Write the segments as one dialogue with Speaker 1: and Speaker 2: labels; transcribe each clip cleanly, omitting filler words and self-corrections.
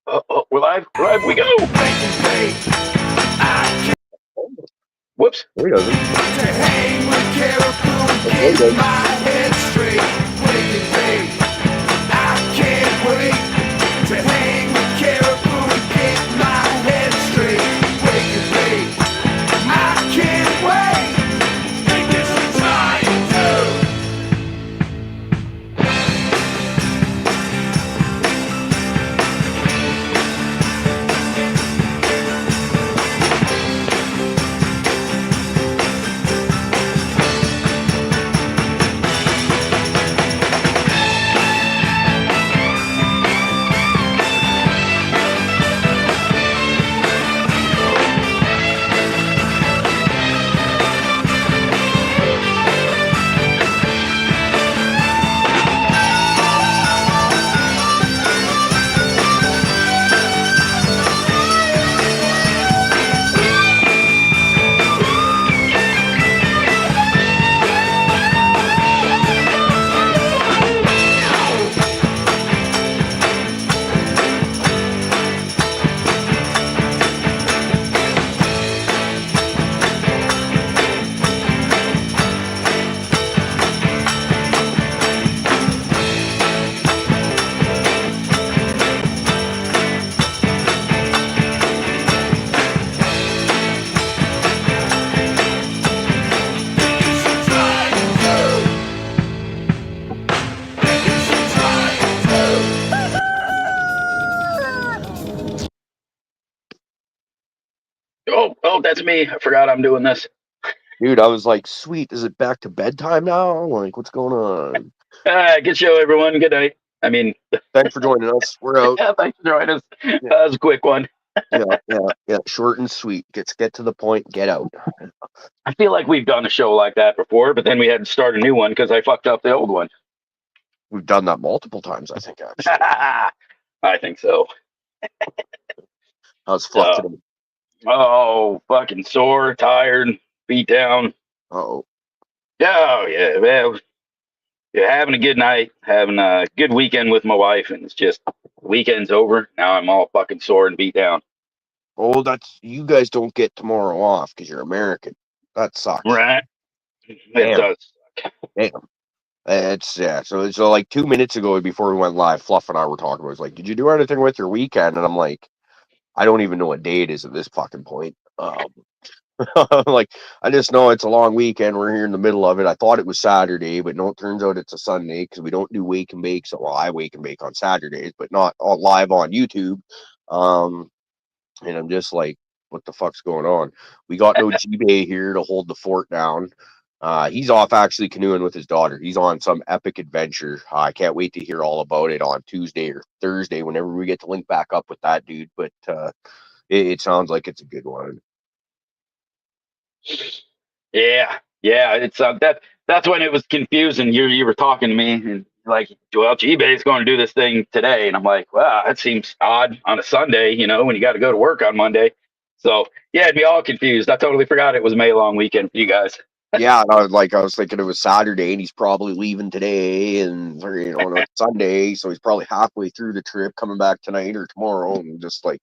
Speaker 1: We're live. We're live. We go. Whoops.
Speaker 2: No, he doesn't.
Speaker 3: To hang with Cariboo,
Speaker 2: No, he
Speaker 3: get
Speaker 2: doesn't.
Speaker 3: my head straight. Wake and bake. I can't wait to hang with Cariboo, get my head straight. Wake and bake. I can't wait. Think this is time to.
Speaker 1: Oh, that's me. I forgot I'm doing this.
Speaker 2: Dude, I was like, sweet, is it back to bedtime now? Like, what's going on?
Speaker 1: Good show, everyone. Good night. I mean,
Speaker 2: Thanks for joining us. We're out.
Speaker 1: yeah, thanks for joining us.
Speaker 2: Yeah.
Speaker 1: That was a quick one.
Speaker 2: Yeah. Short and sweet. Get to the point, get out.
Speaker 1: I feel like we've done a show like that before, but then we had to start a new one because I fucked up the old one.
Speaker 2: We've done that multiple times, I think, actually.
Speaker 1: I think so.
Speaker 2: How's Fluff today?
Speaker 1: Oh, fucking sore, tired, beat down.
Speaker 2: Uh-oh.
Speaker 1: Oh, yeah, man. Yeah, having a good night, having a good weekend with my wife, and it's just weekend's over. Now I'm all fucking sore and beat down.
Speaker 2: Oh, you guys don't get tomorrow off because you're American. That sucks.
Speaker 1: Right? It
Speaker 2: Damn.
Speaker 1: does.
Speaker 2: Damn. So like 2 minutes ago before we went live, Fluff and I were talking. I was like, did you do anything with your weekend? And I'm like, I don't even know what day it is at this fucking point. Like, I just know it's a long weekend. We're here in the middle of it. I thought it was Saturday, but no, it turns out it's a Sunday because we don't do wake and bake. So, well, I wake and bake on Saturdays, but not all live on YouTube. And I'm just like, what the fuck's going on? We got no G-Bay here to hold the fort down. He's off actually canoeing with his daughter. He's on some epic adventure. I can't wait to hear all about it on Tuesday or Thursday whenever we get to link back up with that dude. But it sounds like it's a good one.
Speaker 1: Yeah, it's that's when it was confusing. You were talking to me and like, well, eBay's going to do this thing today, and I'm like, wow, that seems odd on a Sunday, when you got to go to work on Monday. So yeah, it'd be all confused. I totally forgot it was May long weekend for you guys.
Speaker 2: Yeah, and I was thinking it was Saturday, and he's probably leaving today, and on a Sunday, so he's probably halfway through the trip, coming back tonight or tomorrow, and just like,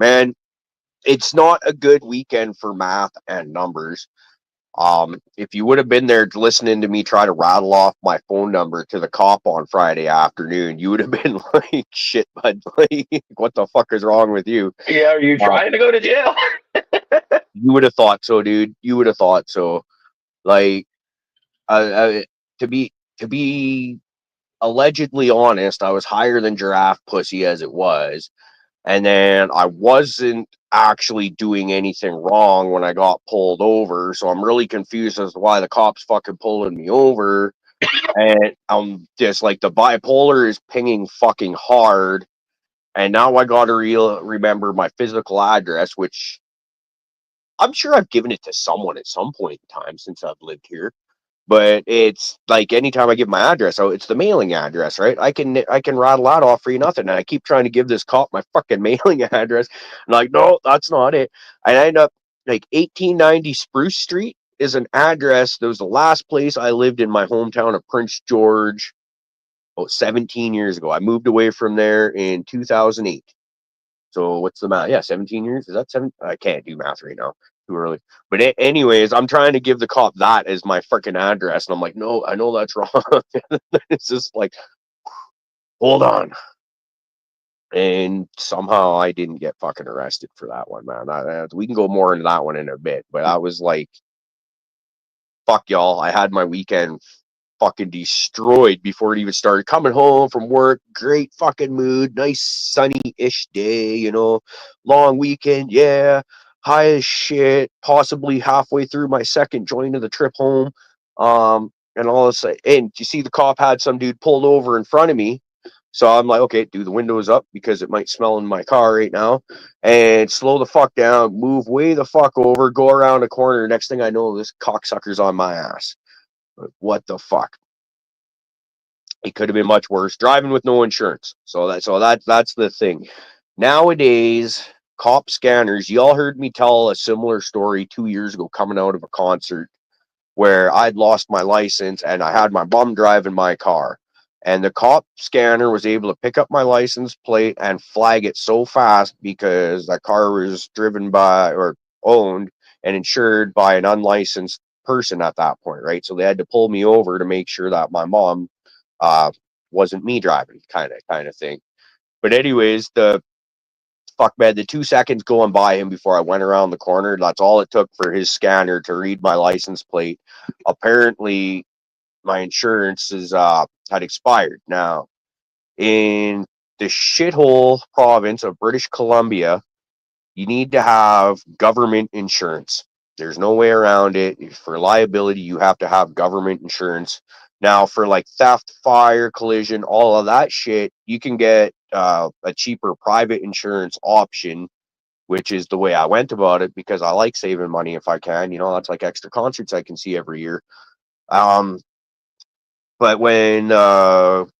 Speaker 2: man, it's not a good weekend for math and numbers. If you would have been there listening to me try to rattle off my phone number to the cop on Friday afternoon, you would have been like, shit, bud, like, what the fuck is wrong with you?
Speaker 1: Yeah, are you trying to go to jail?
Speaker 2: You would have thought so, dude. You would have thought so. Like, to be allegedly honest, I was higher than giraffe pussy as it was, and then I wasn't actually doing anything wrong when I got pulled over. So I'm really confused as to why the cops fucking pulling me over. And I'm just like, the bipolar is pinging fucking hard. And now I got to remember my physical address, which I'm sure I've given it to someone at some point in time since I've lived here. But it's like anytime I give my address, so it's the mailing address, right? I can rattle that off for you nothing. And I keep trying to give this cop my fucking mailing address. And like, no, that's not it. I end up like 1890 Spruce Street is an address. That was the last place I lived in my hometown of Prince George 17 years ago. I moved away from there in 2008. So what's the math? Yeah, 17 years. Is that 7? I can't do math right now. Too early. But anyways, I'm trying to give the cop that as my freaking address, and I'm like, no, I know that's wrong. It's just like, hold on. And somehow I didn't get fucking arrested for that one, man. We can go more into that one in a bit, but I was like, fuck y'all. I had my weekend fucking destroyed before it even started. Coming home from work, great fucking mood, nice sunny-ish day, long weekend, yeah, high as shit, possibly halfway through my second joint of the trip home. And all of a sudden, and you see the cop had some dude pulled over in front of me. So I'm like, okay, do the windows up because it might smell in my car right now, and slow the fuck down, move way the fuck over, go around the corner. Next thing I know, this cocksucker's on my ass. What the fuck? It could have been much worse. Driving with no insurance. That's the thing. Nowadays, cop scanners. Y'all heard me tell a similar story 2 years ago coming out of a concert where I'd lost my license and I had my mom driving my car. And the cop scanner was able to pick up my license plate and flag it so fast because that car was driven by or owned and insured by an unlicensed person at that point, right? So they had to pull me over to make sure that my mom wasn't me driving, kind of thing. But anyways, the fuck man, the 2 seconds going by him before I went around the corner, that's all it took for his scanner to read my license plate. Apparently, my insurance is had expired. Now, in the shithole province of British Columbia, you need to have government insurance. There's no way around it. For liability, you have to have government insurance. Now, for like theft, fire, collision, all of that shit, you can get a cheaper private insurance option, which is the way I went about it because I like saving money if I can. That's like extra concerts I can see every year. But when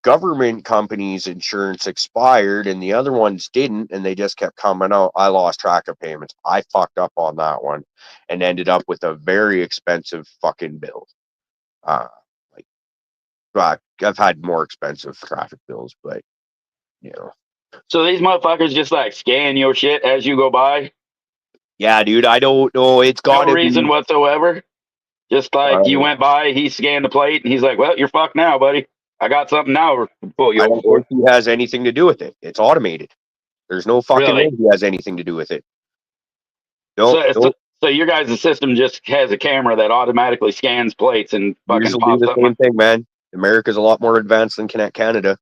Speaker 2: government companies' insurance expired and the other ones didn't, and they just kept coming out, I lost track of payments. I fucked up on that one and ended up with a very expensive fucking bill. Like, I've had more expensive traffic bills, but you know.
Speaker 1: So these motherfuckers just like scan your shit as you go by?
Speaker 2: Yeah, dude, I don't know. It's got
Speaker 1: No
Speaker 2: to
Speaker 1: reason
Speaker 2: be.
Speaker 1: whatsoever? Just like you went by, he scanned the plate, and he's like, well, you're fucked now, buddy. I got something now to pull you
Speaker 2: I
Speaker 1: over
Speaker 2: don't
Speaker 1: for.
Speaker 2: think he has anything to do with it. It's automated. There's no fucking way
Speaker 1: Really?
Speaker 2: he has anything to do with it.
Speaker 1: So,
Speaker 2: No,
Speaker 1: so,
Speaker 2: no.
Speaker 1: so your guys' system just has a camera that automatically scans plates and
Speaker 2: Yours
Speaker 1: fucking
Speaker 2: will do
Speaker 1: pops
Speaker 2: the
Speaker 1: up.
Speaker 2: same thing, man. America's a lot more advanced than Canada.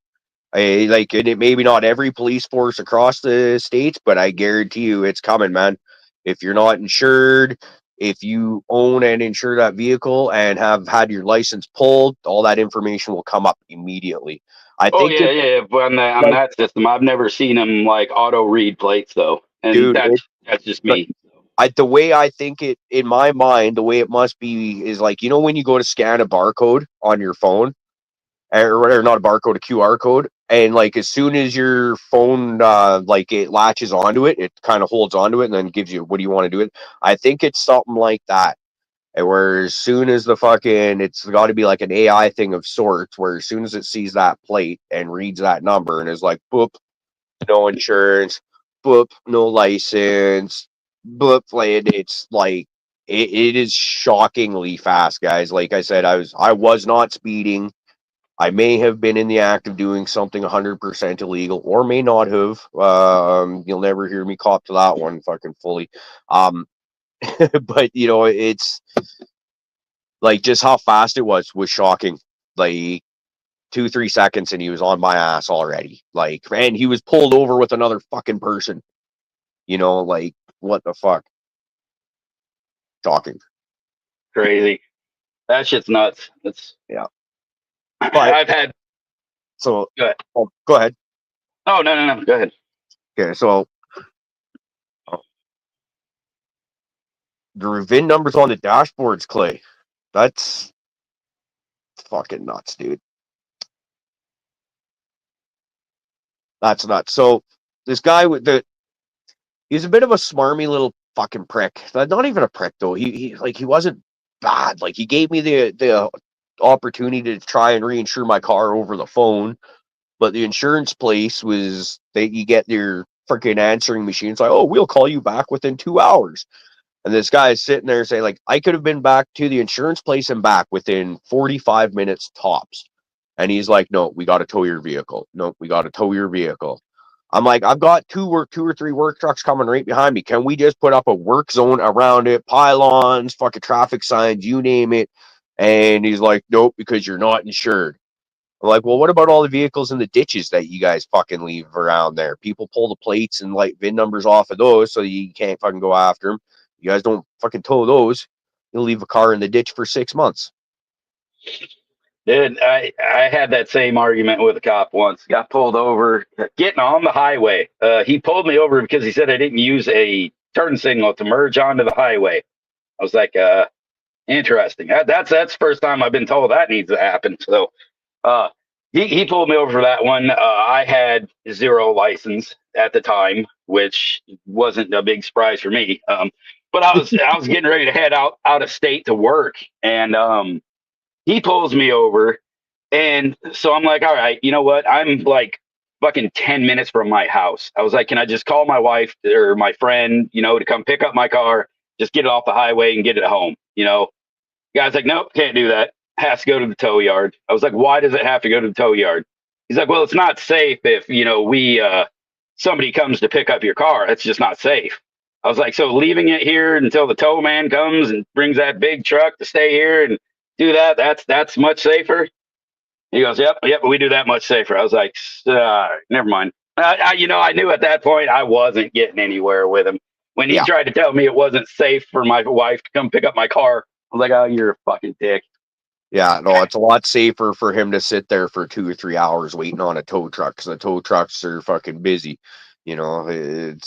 Speaker 2: It maybe not every police force across the states, but I guarantee you it's coming, man. If you're not insured, if you own and insure that vehicle and have had your license pulled, all that information will come up immediately. I
Speaker 1: Oh
Speaker 2: think
Speaker 1: yeah,
Speaker 2: it's
Speaker 1: yeah. But on
Speaker 2: like,
Speaker 1: that system, I've never seen them like auto read plates though, and
Speaker 2: dude,
Speaker 1: that's just
Speaker 2: like,
Speaker 1: me.
Speaker 2: the way I think it in my mind, the way it must be is like, when you go to scan a barcode on your phone, or not a barcode, a QR code. And like as soon as your phone like it latches onto it, it kind of holds onto it and then gives you what do you want to do with it. I think it's something like that. And where as soon as it's got to be like an AI thing of sorts, where as soon as it sees that plate and reads that number and is like, boop, no insurance, boop, no license, boop, it's like it is shockingly fast, guys. Like I said, I was not speeding. I may have been in the act of doing something 100% illegal or may not have. You'll never hear me cop to that one fucking fully. But, it's like just how fast it was shocking. Like 2-3 seconds and he was on my ass already. Like, and he was pulled over with another fucking person. Like, what the fuck? Shocking.
Speaker 1: Crazy. That shit's nuts. That's
Speaker 2: Yeah. But,
Speaker 1: I've had.
Speaker 2: so,
Speaker 1: Go ahead.
Speaker 2: go ahead.
Speaker 1: Oh no. Go ahead.
Speaker 2: Okay, so the VIN numbers on the dashboards, Clay. That's fucking nuts, dude. That's nuts. So this guy he's a bit of a smarmy little fucking prick. Not even a prick though. He wasn't bad. Like he gave me the opportunity to try and reinsure my car over the phone, but the insurance place was that you get your freaking answering machine. It's like, oh, we'll call you back within 2 hours. And this guy is sitting there saying, like, I could have been back to the insurance place and back within 45 minutes tops. And he's like, no, we got to tow your vehicle. No, we got to tow your vehicle. I'm like, I've got two or three work trucks coming right behind me. Can we just put up a work zone around it, pylons, fucking traffic signs, you name it? And he's like, nope, because you're not insured. I'm like, well, what about all the vehicles in the ditches that you guys fucking leave around there? People pull the plates and like VIN numbers off of those so you can't fucking go after them. You guys don't fucking tow those. You'll leave a car in the ditch for 6 months.
Speaker 1: Dude, I had that same argument with a cop once. Got pulled over, getting on the highway. He pulled me over because he said I didn't use a turn signal to merge onto the highway. I was like, interesting. That's the first time I've been told that needs to happen. So he pulled me over for that one. I had zero license at the time, which wasn't a big surprise for me. But I was getting ready to head out of state to work, and he pulls me over, and so I'm like, all right, you know what? I'm like fucking 10 minutes from my house. I was like, can I just call my wife or my friend, to come pick up my car, just get it off the highway and get it home, Guy's like, nope, can't do that. Has to go to the tow yard. I was like, why does it have to go to the tow yard? He's like, well, it's not safe if, somebody comes to pick up your car. It's just not safe. I was like, so leaving it here until the tow man comes and brings that big truck to stay here and do that's much safer. He goes, yep, but we do that much safer. I was like, never mind. I knew at that point I wasn't getting anywhere with him. When he tried to tell me it wasn't safe for my wife to come pick up my car, I was like, oh, you're a fucking dick.
Speaker 2: Yeah, no, it's a lot safer for him to sit there for 2 or 3 hours waiting on a tow truck because the tow trucks are fucking busy. That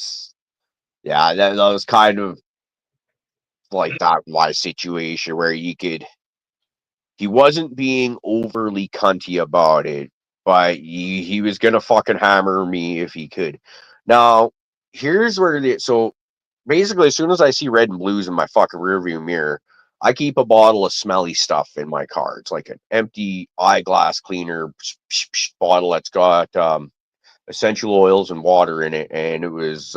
Speaker 2: was kind of like that my situation where he wasn't being overly cunty about it, but he was gonna fucking hammer me if he could. Now, here's where so basically as soon as I see red and blues in my fucking rearview mirror, I keep a bottle of smelly stuff in my car. It's like an empty eyeglass cleaner bottle that's got essential oils and water in it, and it was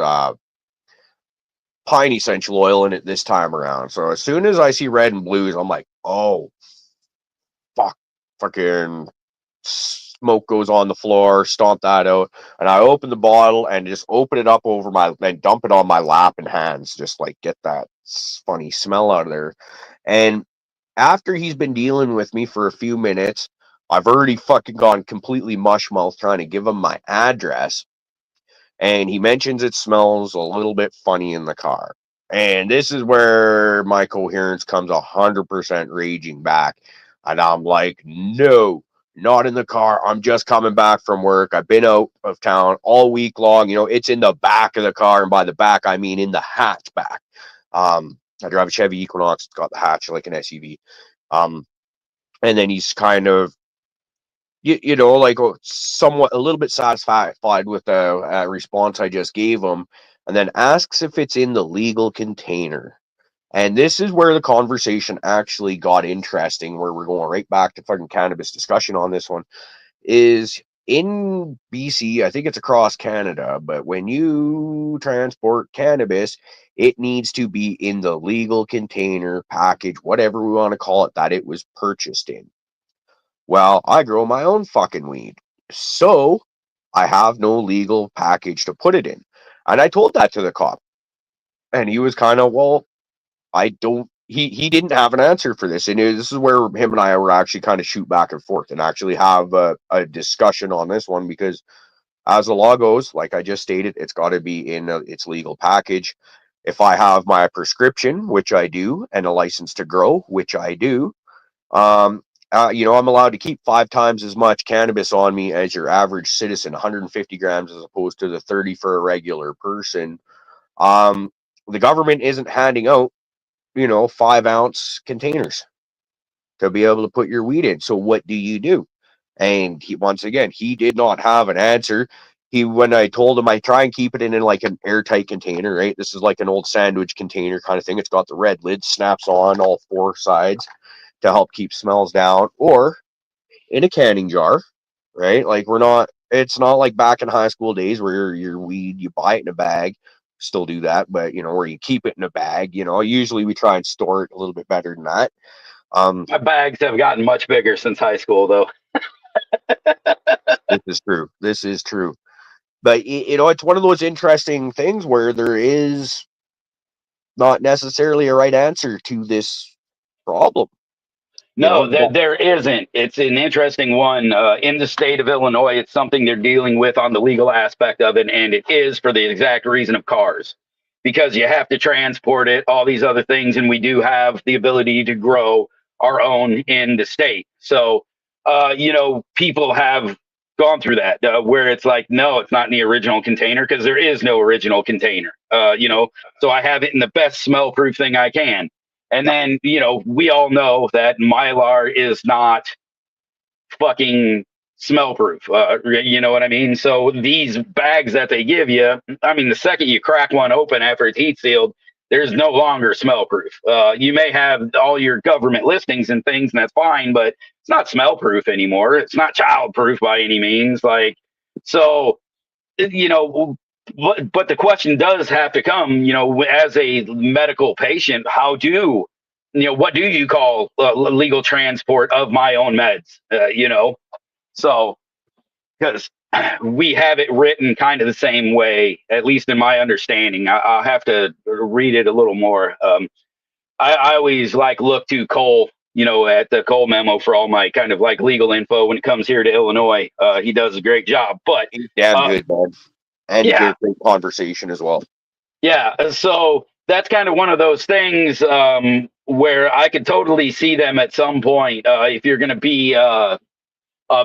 Speaker 2: pine essential oil in it this time around. So as soon as I see red and blues, I'm like, oh fuck, fucking smoke goes on the floor, stomp that out, and I open the bottle and just open it up and dump it on my lap and hands, just like get that funny smell out of there. And after he's been dealing with me for a few minutes, I've already fucking gone completely mush mouth trying to give him my address, and he mentions it smells a little bit funny in the car. And this is where my coherence comes 100% raging back. And I'm like, no, not in the car. I'm just coming back from work. I've been out of town all week long. It's in the back of the car. And by the back, I mean in the hatchback. I drive a Chevy Equinox. It's got the hatch like an SUV. And then he's kind of, like somewhat a little bit satisfied with the response I just gave him, and then asks if it's in the legal container. And this is where the conversation actually got interesting, where we're going right back to fucking cannabis discussion on this one. Is in BC, I think it's across Canada, but when you transport cannabis, it needs to be in the legal container, package, whatever we want to call it, that it was purchased in. Well, I grow my own fucking weed, so I have no legal package to put it in. And I told that to the cop. And he was kind of, well, I don't, he didn't have an answer for this. And this is where him and I were actually kind of shoot back and forth and actually have a discussion on this one, because as the law goes, like I just stated, it's got to be in its legal package. If I have my prescription, which I do, and a license to grow, which I do, I'm allowed to keep 5 times as much cannabis on me as your average citizen, 150 grams as opposed to the 30 for a regular person. The government isn't handing out, 5-ounce containers to be able to put your weed in. So what do you do? And once again, he did not have an answer. When I told him I try and keep it in like an airtight container, right? This is like an old sandwich container kind of thing. It's got the red lid, snaps on all 4 sides to help keep smells down, or in a canning jar, right? Like we're not It's not like back in high school days where your weed, you buy it in a bag. Still do that, but where you keep it in a bag. Usually we try and store it a little bit better than that.
Speaker 1: My bags have gotten much bigger since high school, though.
Speaker 2: This is true. This is true. But it's one of those interesting things where there is not necessarily a right answer to this problem.
Speaker 1: No, there isn't. It's an interesting one. In the state of Illinois, it's something they're dealing with on the legal aspect of it, and it is for the exact reason of cars, because you have to transport it, all these other things, and we do have the ability to grow our own in the state. So, people have gone through that where it's like, no, it's not in the original container because there is no original container. So I have it in the best smell proof thing I can. And then, we all know that Mylar is not fucking smell proof. You know what I mean? So these bags that they give you, I mean, the second you crack one open after it's heat sealed, there's no longer smell proof. You may have all your government listings and things, and that's fine, but it's not smell proof anymore. It's not child proof by any means. So, you know, but the question does have to come, as a medical patient, what do you call legal transport of my own meds? So because we have it written kind of the same way, at least in my understanding. I'll have to read it a little more. I always look to Cole, at the Cole memo for all my kind of legal info when it comes here to Illinois. He does a great job, but
Speaker 2: he's damn good, man. And
Speaker 1: yeah,
Speaker 2: he gives great conversation as well.
Speaker 1: yeah. So that's kind of one of those things where I could totally see them at some point if you're going to be a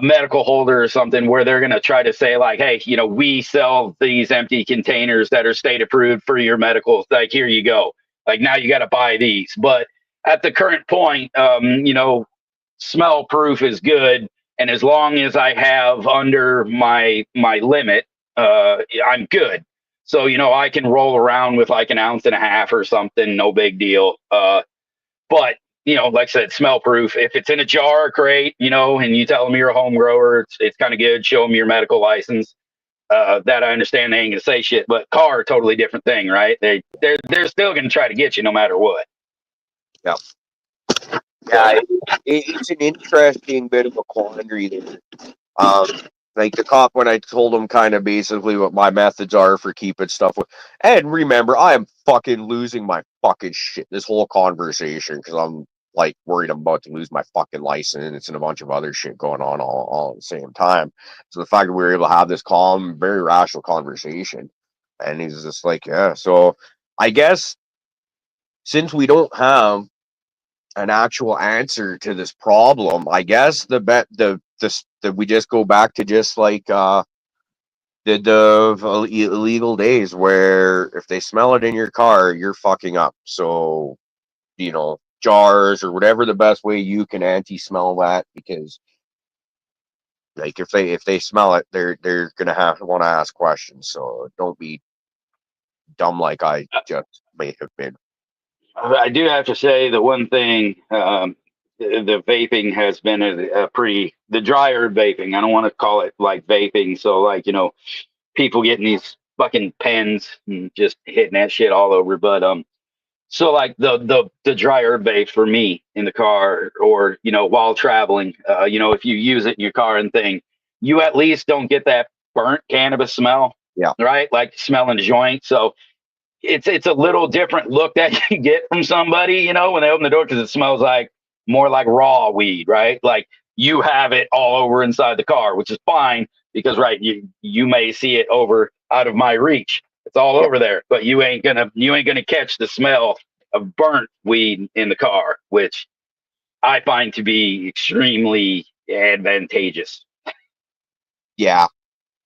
Speaker 1: medical holder or something, where they're going to try to say hey, we sell these empty containers that are state approved for your medicals. Here you go. Now you got to buy these. But at the current point, smell proof is good. And as long as I have under my limit, I'm good. So, I can roll around with an ounce and a half or something, no big deal. But like I said, smell proof. If it's in a jar, great. And you tell them you're a home grower, it's kind of good. Show them your medical license. That I understand they ain't gonna say shit, but car, totally different thing, right? They're still gonna try to get you no matter what.
Speaker 2: Yeah, yeah. It's an interesting bit of a quandary there. The cop, when I told him kind of basically what my methods are for keeping stuff with, and remember, I am fucking losing my fucking shit this whole conversation because I'm worried I'm about to lose my fucking license and a bunch of other shit going on all at the same time. So the fact that we were able to have this calm, very rational conversation, and he's just yeah. So I guess since we don't have an actual answer to this problem, I guess that we just go back to just the illegal days where if they smell it in your car, you're fucking up. So, jars or whatever the best way you can anti-smell that, because if they smell it, they're gonna want to ask questions. So don't be dumb like I just may have been.
Speaker 1: I do have to say the one thing, the vaping has been the dry herb vaping. I don't want to call it vaping. So people getting these fucking pens and just hitting that shit all over. But so the dry herb vape for me in the car or while traveling, if you use it in your car and thing, you at least don't get that burnt cannabis smell.
Speaker 2: Yeah.
Speaker 1: Right, like smelling a joint. So it's a little different look that you get from somebody, when they open the door, because it smells more like raw weed, right? Like you have it all over inside the car, which is fine because right, you may see it over out of my reach. It's all over there, but you ain't gonna catch the smell of burnt weed in the car, which I find to be extremely advantageous.
Speaker 2: Yeah.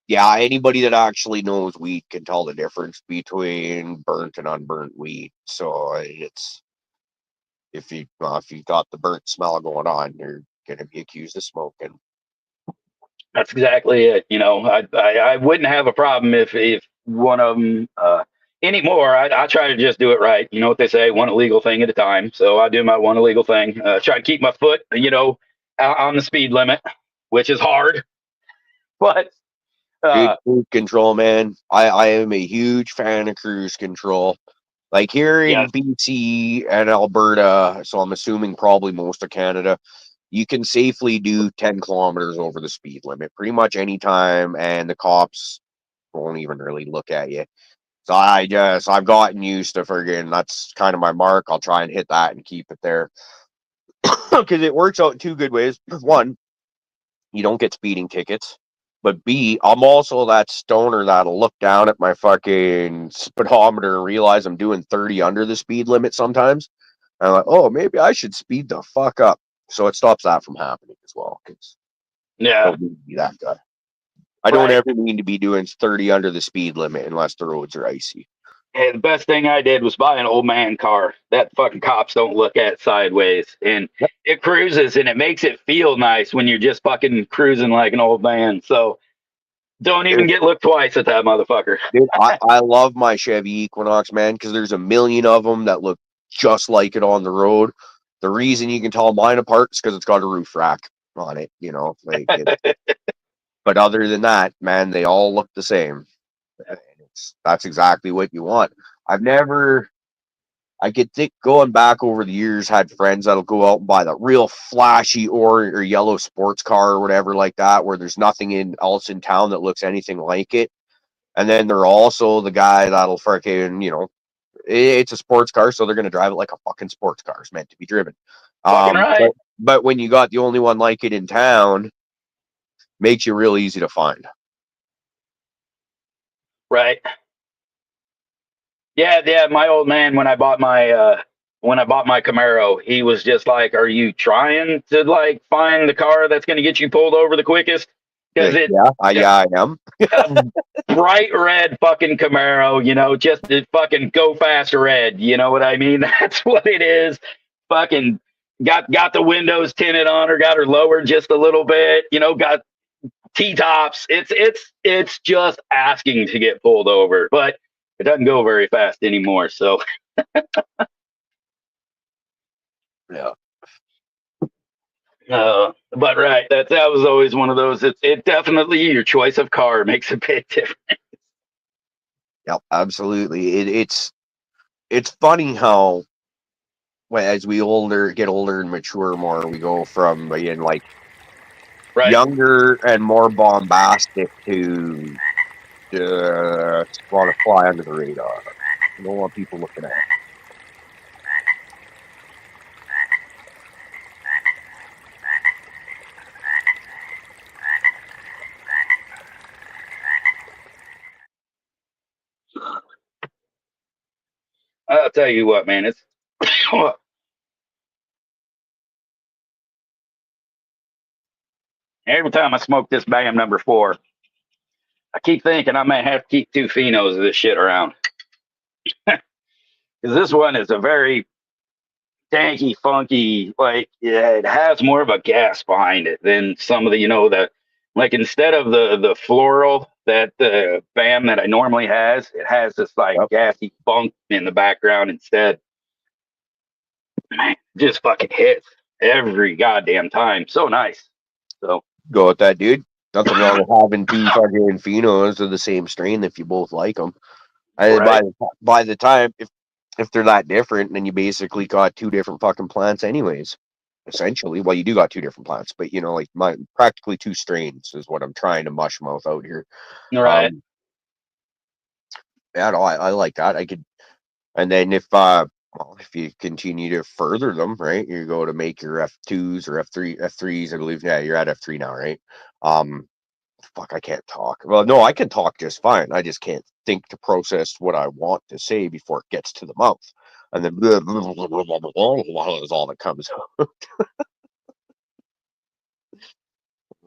Speaker 2: Yeah, anybody that actually knows weed can tell the difference between burnt and unburnt weed. So it's if you got the burnt smell going on, you're gonna be accused of smoking.
Speaker 1: That's exactly it. I wouldn't have a problem if one of them anymore. I try to just do it right. You know what they say, one illegal thing at a time. So I do my one illegal thing. Try to keep my foot, out on the speed limit, which is hard, but
Speaker 2: Dude,
Speaker 1: Uh,
Speaker 2: cruise control, man. I am a huge fan of cruise control. Like here in
Speaker 1: yes,
Speaker 2: BC and Alberta, so I'm assuming probably most of Canada, you can safely do 10 kilometers over the speed limit pretty much any time, and the cops won't even really look at you. So I've gotten used to friggin' that's kind of my mark. I'll try and hit that and keep it there because it works out in two good ways. One, you don't get speeding tickets. But B, I'm also that stoner that'll look down at my fucking speedometer and realize I'm doing 30 under the speed limit sometimes. And I'm like, oh, maybe I should speed the fuck up. So it stops that from happening as well. Because I
Speaker 1: yeah,
Speaker 2: don't need to be that guy. I don't
Speaker 1: right.
Speaker 2: ever need to be doing 30 under the speed limit unless the roads are icy.
Speaker 1: Hey, the best thing I did was buy an old man car that fucking cops don't look at sideways, and
Speaker 2: Yep.
Speaker 1: it cruises and it makes it feel nice when you're just fucking cruising like an old man. So don't even
Speaker 2: Dude,
Speaker 1: get looked twice at that motherfucker.
Speaker 2: I love my Chevy Equinox, man, because there's a million of them that look just like it on the road. The reason you can tell mine apart is because it's got a roof rack on it, like it. But other than that, man, they all look the same. And that's exactly what you want. I've never, I could think going back over the years, had friends that'll go out and buy the real flashy or yellow sports car or whatever like that, where there's nothing else in town that looks anything like it. And then they're also the guy that'll freaking, it's a sports car, so they're going to drive it like a fucking sports car is meant to be driven.
Speaker 1: Fucking
Speaker 2: Um,
Speaker 1: right,
Speaker 2: but, but when you got the only one like it in town, makes you real easy to find.
Speaker 1: right. Yeah, yeah. My old man, when I bought my Camaro, he was just like, "Are you trying to like find the car that's going to get you pulled over the quickest?" Because
Speaker 2: Like,
Speaker 1: it
Speaker 2: yeah, I am.
Speaker 1: a bright red fucking Camaro, just the fucking go fast red. You know what I mean? That's what it is. Fucking got the windows tinted on her, got her lowered just a little bit. Got T tops. It's just asking to get pulled over, but it doesn't go very fast anymore. So,
Speaker 2: Yeah.
Speaker 1: but right, that was always one of those. It definitely your choice of car makes a big difference.
Speaker 2: Yep, absolutely. It's funny how as we get older and mature more, we go from being like
Speaker 1: Right.
Speaker 2: younger and more bombastic to want to fly under the radar. You don't want people looking at.
Speaker 1: I'll tell you what, man. It's every time I smoke this BAM number 4, I keep thinking I may have to keep 2 phenos of this shit around because this one is a very danky, funky. Like, yeah, it has more of a gas behind it than some of the, the like instead of the floral that the BAM that I normally it has this like
Speaker 2: Yep,
Speaker 1: gassy funk in the background instead. Man, just fucking hits every goddamn time. So nice. So
Speaker 2: go with that, dude. Nothing wrong with having two fucking phenos of the same strain if you both like them. And
Speaker 1: right.
Speaker 2: by the time if they're that different, then you basically got two different fucking plants, anyways. Essentially, well, you do got two different plants, but like practically two strains is what I'm trying to mush mouth out here.
Speaker 1: Right.
Speaker 2: Um, yeah, no, I like that. I could, and then if you continue to further them, right, you go to make your F2s or F3s, I believe. Yeah, you're at F3 now, right? Um, fuck, I can't talk. Well, no, I can talk just fine. I just can't think to process what I want to say before it gets to the mouth. And then blah, blah, blah, blah, blah, blah, is all that comes out.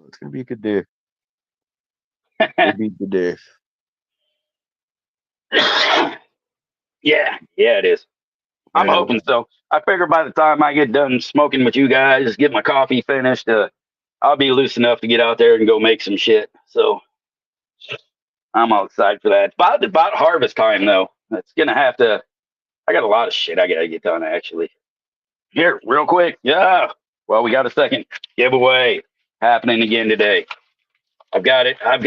Speaker 2: It's gonna be a good day. It'll be a good day.
Speaker 1: Yeah, yeah, it is. I'm
Speaker 2: Yeah.
Speaker 1: hoping so. I figure by the time I get done smoking with you guys, get my coffee finished, I'll be loose enough to get out there and go make some shit. So I'm all excited for that. It's about harvest time though. It's gonna have to. I got a lot of shit I gotta get done actually. Here, real quick. Yeah. Well, we got a second giveaway happening again today. I've got it. I've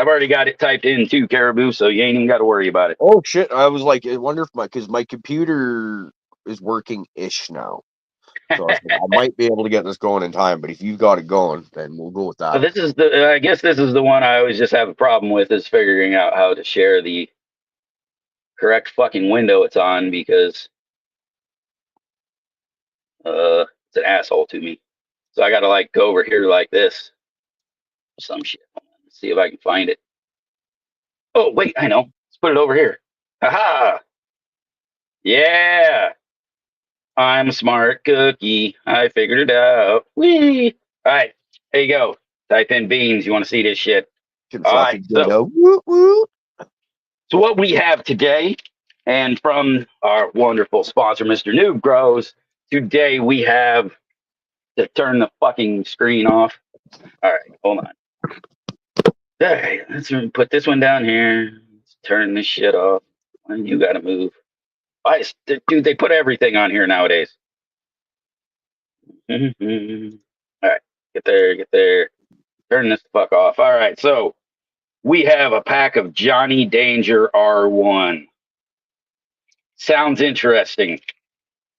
Speaker 1: already got it typed in too, Caribou, so you ain't even got to worry about it.
Speaker 2: Oh shit! I was like, I wonder if because my computer is working ish now, so I was like, I might be able to get this going in time. But if you've got it going, then we'll go with
Speaker 1: So
Speaker 2: that.
Speaker 1: this is I guess this is the one I always just have a problem with is figuring out how to share the correct fucking window it's on because it's an asshole to me. So I got to like go over here like this, some shit. Let's see if I can find it. Oh wait, I know. Let's put it over here. Haha! Yeah, I'm a smart cookie. I figured it out. Whee! All right, there you go. Type in beans. You want to see this shit?
Speaker 2: Can
Speaker 1: All right,
Speaker 2: fucking
Speaker 1: so.
Speaker 2: go. Woo woo.
Speaker 1: So what we have today, and from our wonderful sponsor, Mr. Noob Grows, today we have to turn the fucking screen off. All right, hold on. All right, let's put this one down here. Let's turn this shit off. You gotta move. Dude, they put everything on here nowadays. All right, get there, get there. Turn this the fuck off. All right, so we have a pack of Johnny Danger R1. Sounds interesting.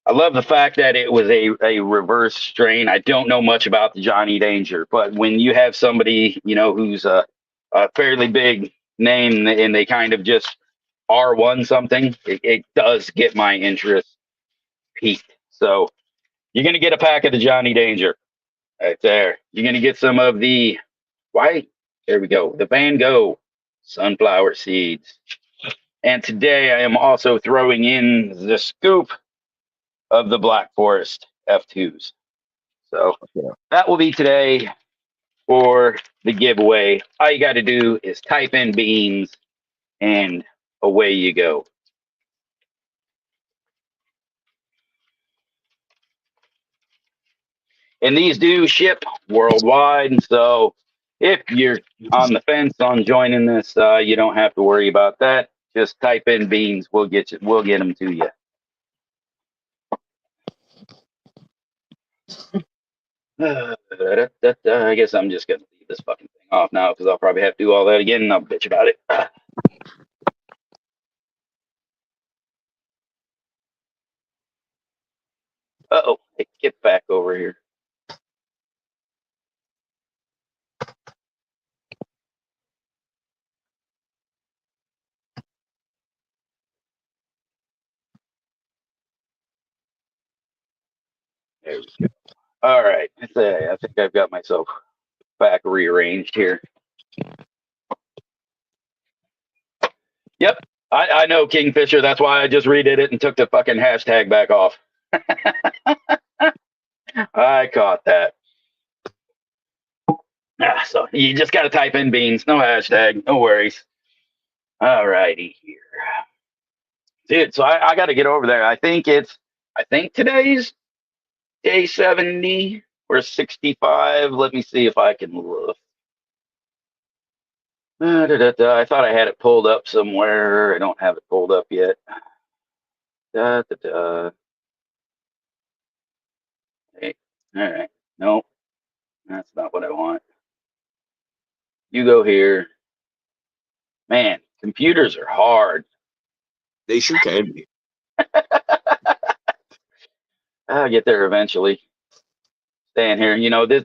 Speaker 1: I love the fact that it was a reverse strain. I don't know much about the Johnny Danger, but when you have somebody, who's a fairly big name and they kind of just R1 something, it does get my interest peaked. So you're going to get a pack of the Johnny Danger right there. You're going to get some of the white, there we go, the Van Gogh sunflower seeds. And today I am also throwing in the scoop of the Black Forest F2s. So
Speaker 2: Yeah.
Speaker 1: that will be today for the giveaway. All you got to do is type in beans and away you go. And these do ship worldwide. So if you're on the fence on joining this, you don't have to worry about that. Just type in beans. We'll get you. We'll get them to you. I guess I'm just gonna leave this fucking thing off now because I'll probably have to do all that again and I'll bitch about it. Uh-oh, hey, get back over here. There we go. All right, I think I've got myself back rearranged here. Yep, I know Kingfisher. That's why I just redid it and took the fucking hashtag back off. I caught that. So you just got to type in beans, no hashtag, no worries. All righty here. Dude, so I got to get over there. I think today's day 70 or 65. Let me see if I can look. I thought I had it pulled up somewhere. I don't have it pulled up yet. Hey, all right. Nope, that's not what I want. You go here. Man, computers are hard.
Speaker 2: They sure can be.
Speaker 1: I'll get there eventually. Staying here,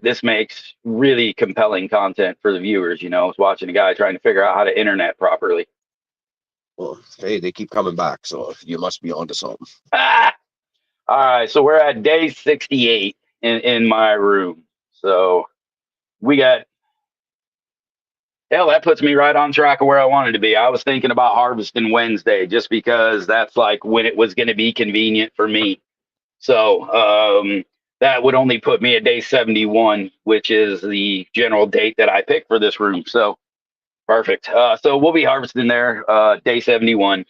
Speaker 1: this makes really compelling content for the viewers. It's watching a guy trying to figure out how to internet properly.
Speaker 2: Well, hey, they keep coming back, so you must be onto something.
Speaker 1: Ah! All right, so we're at day 68 in my room. So we got, hell, that puts me right on track of where I wanted to be. I was thinking about harvesting Wednesday just because that's like when it was going to be convenient for me. So that would only put me at day 71, which is the general date that I picked for this room. So perfect. So we'll be harvesting there day 71.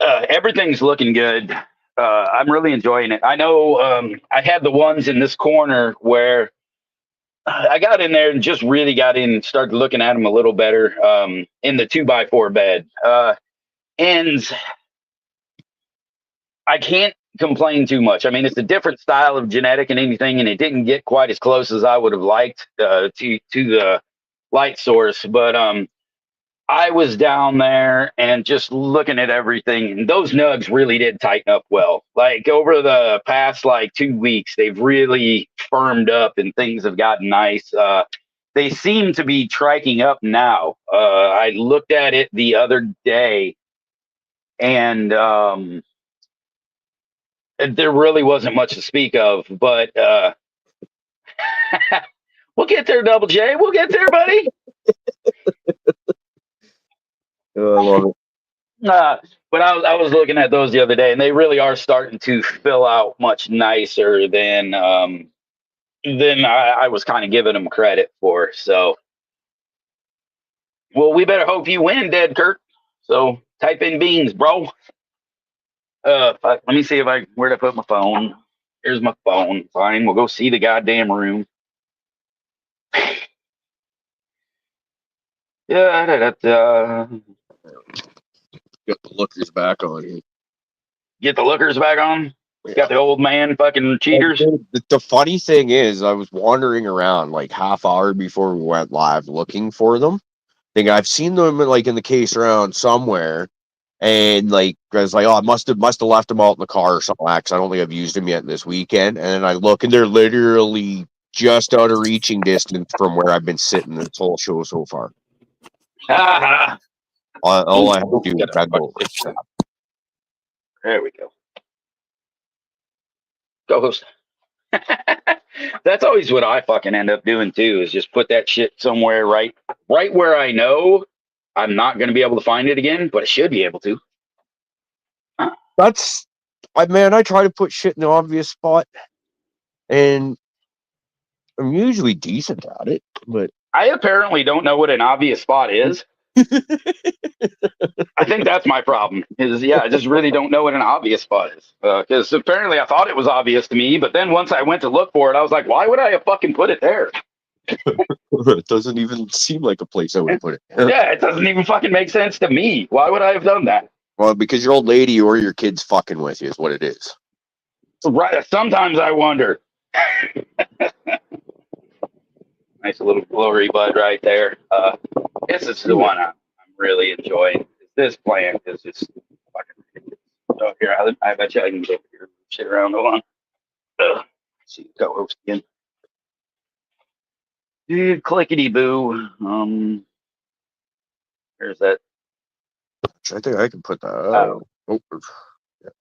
Speaker 1: Everything's looking good. I'm really enjoying it. I know I had the ones in this corner where I got in there and just really got in and started looking at them a little better in the 2x4 bed. And I can't complain too much. I mean, it's a different style of genetic and anything, and it didn't get quite as close as I would have liked to the light source. But I was down there and just looking at everything, and those nugs really did tighten up well. Like over the past like 2 weeks, they've really firmed up and things have gotten nice. They seem to be triking up now. I looked at it the other day, and there really wasn't much to speak of. But we'll get there, Double J. We'll get there, buddy.
Speaker 2: I love it.
Speaker 1: But I was looking at those the other day, and they really are starting to fill out much nicer than I was kind of giving them credit for. So, well, we better hope you win, Dead Kurt. So type in beans, bro. Let me see if where'd I put my phone? Here's my phone. Fine, we'll go see the goddamn room. Yeah,
Speaker 2: Get the lookers back on here.
Speaker 1: get the lookers back on. Got the old man fucking cheaters.
Speaker 2: The funny thing is, I was wandering around like half hour before we went live looking for them. Think I've seen them like in the case around somewhere, and like I was like, oh, I must have left them out in the car or something. Because I don't think I've used them yet this weekend. And then I look, and they're literally just out of reaching distance from where I've been sitting this whole show so far. All I have to do is bend over.
Speaker 1: There we go. Go host. That's always what I fucking end up doing too, is just put that shit somewhere right where I know I'm not going to be able to find it again, but I should be able to.
Speaker 2: I try to put shit in the obvious spot, and I'm usually decent at it, but
Speaker 1: I apparently don't know what an obvious spot is. I think that's my problem. I just really don't know what an obvious spot is. Because apparently I thought it was obvious to me, but then once I went to look for it, I was like, why would I have fucking put it there?
Speaker 2: it doesn't even seem like a place I would put it.
Speaker 1: Yeah, it doesn't even fucking make sense to me. Why would I have done that?
Speaker 2: Well, because your old lady or your kid's fucking with you is what it is.
Speaker 1: Right. Sometimes I wonder. Nice little glory bud right there. This is the one I'm really enjoying. This plant is just fucking ridiculous. So here, I bet you I can get your shit around. Hold on. Let's see, go host again. Dude, clickety boo. There's that.
Speaker 2: I think I can put that up. Oh.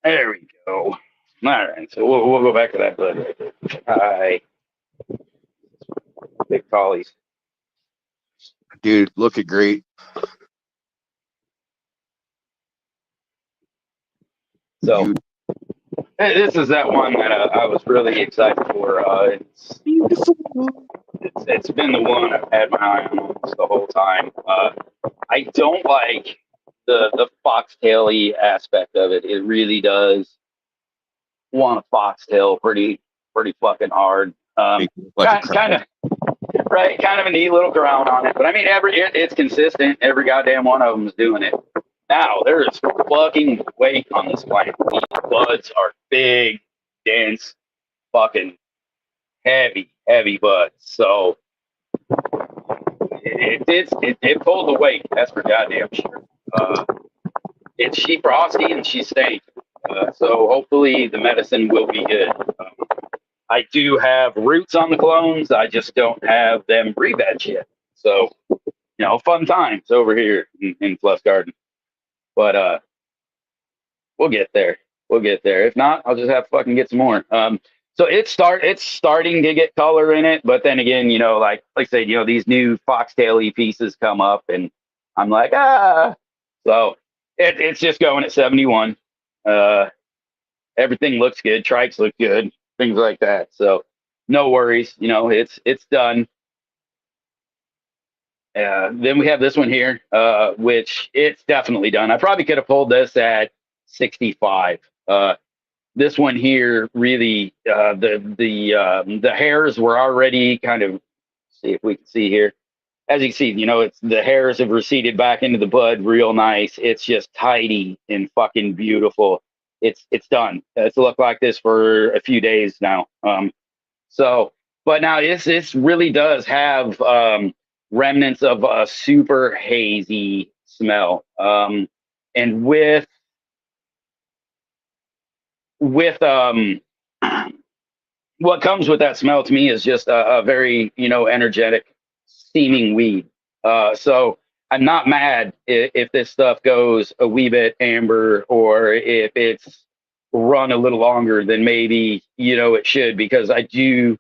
Speaker 1: There we go. All right, so we'll go back to that bud right there. Hi. Big collies.
Speaker 2: Dude, looking great.
Speaker 1: So this is that one that I was really excited for. It's been the one I've had my eye on almost the whole time. I don't like the foxtail-y aspect of it. It really does want a foxtail pretty fucking hard. Kind of right, kind of a neat little crown on it. But I mean, it's consistent. Every goddamn one of them is doing it. Now there is fucking weight on this plant. These buds are big, dense, fucking heavy buds. So it pulled the weight. That's for goddamn sure. She's frosty and she's staying. So hopefully the medicine will be good. I do have roots on the clones. I just don't have them pre-veg yet. So, fun times over here in Fluff Garden. But we'll get there. If not, I'll just have to fucking get some more. So it's starting to get color in it, but then again, like I said, these new foxtail-y pieces come up, and I'm like, So it's just going at 71. Everything looks good. Trikes look good. Things like that. So no worries. It's done. Then we have this one here, which it's definitely done. I probably could have pulled this at 65. This one here, really, the hairs were already kind of. See if we can see here. As you can see, it's the hairs have receded back into the bud real nice. It's just tidy and fucking beautiful. it's done. It's looked like this for a few days now. So, but now this really does have remnants of a super hazy smell. And with what comes with that smell to me is just a very, energetic steaming weed. So I'm not mad if this stuff goes a wee bit amber or if it's run a little longer than maybe, it should, because I do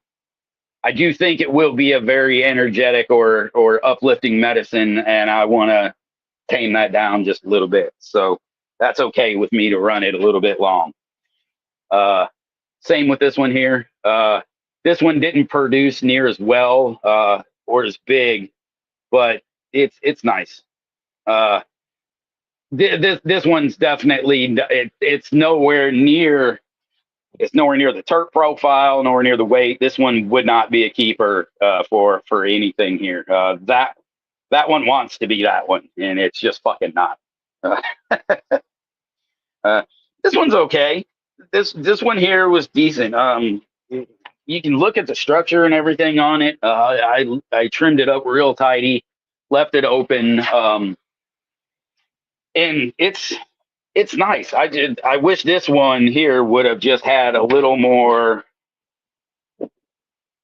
Speaker 1: think it will be a very energetic or uplifting medicine, and I want to tame that down just a little bit. So that's okay with me to run it a little bit long. Uh, Same with this one here. This one didn't produce near as well or as big, but it's nice. Uh, this one's definitely it's nowhere near the terp profile, nowhere near the weight. This one would not be a keeper for anything here. That one wants to be that one, and it's just fucking not. Uh, uh, this one's okay. This one here was decent. You can look at the structure and everything on it. I trimmed it up real tidy, left it open, and it's nice. I wish this one here would have just had a little more.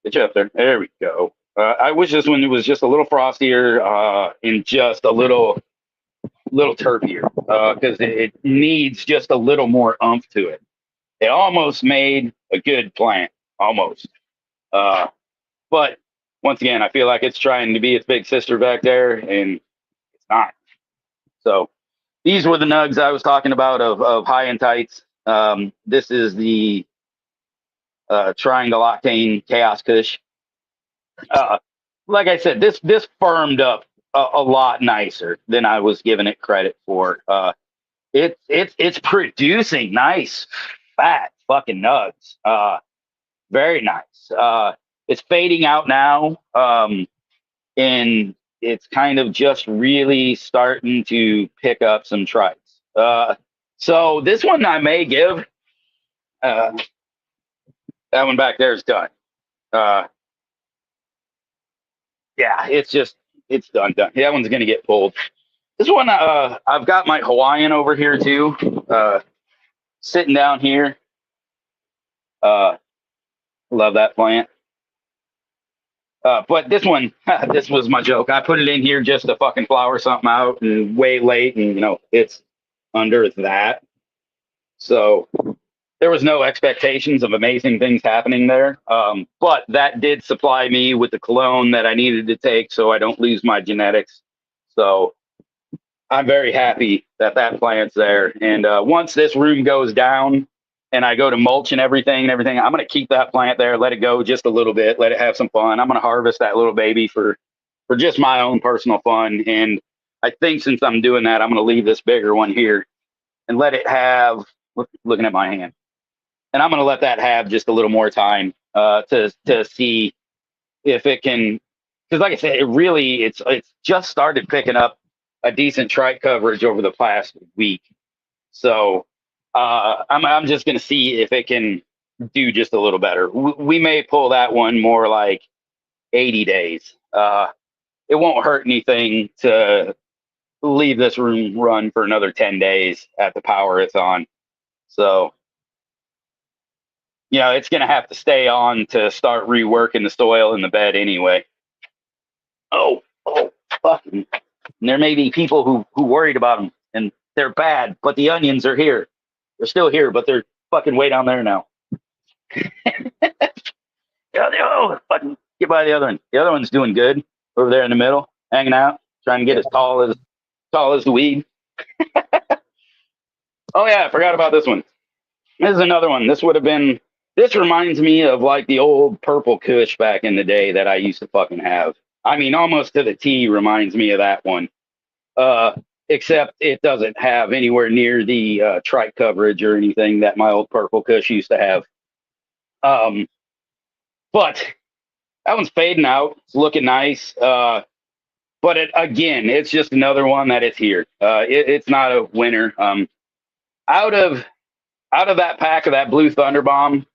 Speaker 1: Get you up there. There we go. I wish this one was just a little frostier and just a little terpier because it needs just a little more umph to it. It almost made a good plant, almost. Uh, but once again, I feel like it's trying to be its big sister back there, and it's not. So these were the nugs I was talking about of high and tights. This is the Triangle Octane Chaos Kush. Uh, like I said, this firmed up a lot nicer than I was giving it credit for. It's producing nice fat fucking nugs. Very nice. It's fading out now, and it's kind of just really starting to pick up some trites. So this one I may give. Uh, that one back there is done. Uh, yeah, it's done. That one's gonna get pulled. This one, I've got my Hawaiian over here too, sitting down here. Uh, Love that plant. But this one, this was my joke. I put it in here just to fucking flower something out, and way late, and it's under that. So there was no expectations of amazing things happening there. But that did supply me with the cologne that I needed to take, so I don't lose my genetics. So I'm very happy that plant's there. And once this room goes down and I go to mulch and everything, I'm going to keep that plant there, let it go just a little bit, let it have some fun. I'm going to harvest that little baby for just my own personal fun. And I think since I'm doing that, I'm going to leave this bigger one here and let it have, looking at my hand, and I'm going to let that have just a little more time to see if it can, because like I said, it's just started picking up a decent trike coverage over the past week. So I'm just going to see if it can do just a little better. We may pull that one more like 80 days. It won't hurt anything to leave this room run for another 10 days at the power it's on. So, it's going to have to stay on to start reworking the soil in the bed anyway. Oh, fucking. And there may be people who worried about them, and they're bad, but the onions are here. They're still here, but they're fucking way down there now. Fucking get by the other one. The other one's doing good over there in the middle, hanging out, trying to get as tall as the weed. Oh yeah, I forgot about this one. This is another one. This reminds me of like the old purple kush back in the day that I used to fucking have. I mean, almost to the T reminds me of that one. Except it doesn't have anywhere near the trike coverage or anything that my old purple kush used to have. But that one's fading out. It's looking nice. But it's just another one that is here. It's not a winner. Out of out of that pack of that blue Thunder Bomb,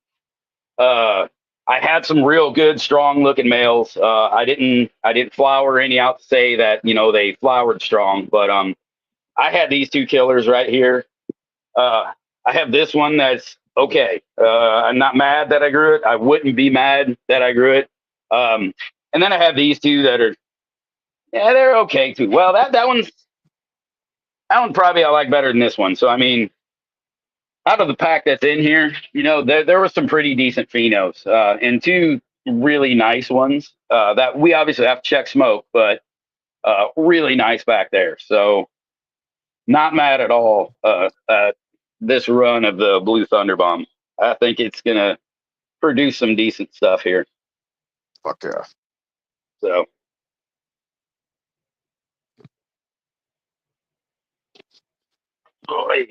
Speaker 1: I had some real good, strong looking males. I didn't flower any out to say that they flowered strong, but I had these two killers right here. I have this one that's okay. I'm not mad that I grew it. I wouldn't be mad that I grew it. And then I have these two that are, yeah, they're okay too. Well, that one probably I like better than this one. So I mean, out of the pack that's in here, there were some pretty decent phenos, and two really nice ones that we obviously have to check smoke, but really nice back there. So not mad at all. This run of the Blue Thunder Bomb, I think it's gonna produce some decent stuff here.
Speaker 2: Fuck yeah.
Speaker 1: So. Boy.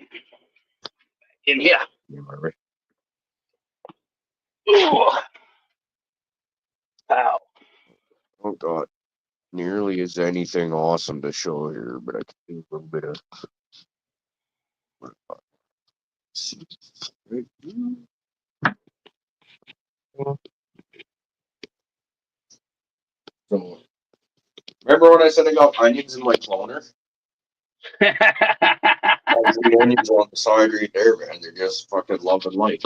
Speaker 1: In here. Ooh. Wow.
Speaker 2: Oh god. Nearly as anything awesome to show here, but I can do a little bit of so, remember when I said I got onions in my cloner? The onions on the side right there, man. They're just fucking love and light.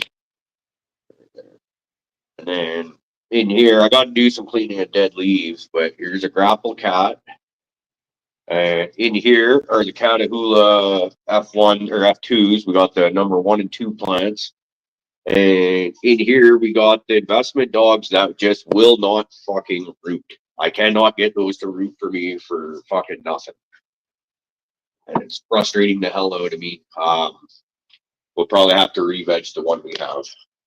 Speaker 2: And then in here, I got to do some cleaning of dead leaves, but here's a grapple cat. And in here are the Catahoula F1 or F2s. We got the number 1 and 2 plants. And in here, we got the investment dogs that just will not fucking root. I cannot get those to root for me for fucking nothing. And it's frustrating the hell out of me. We'll probably have to re-veg the one we have.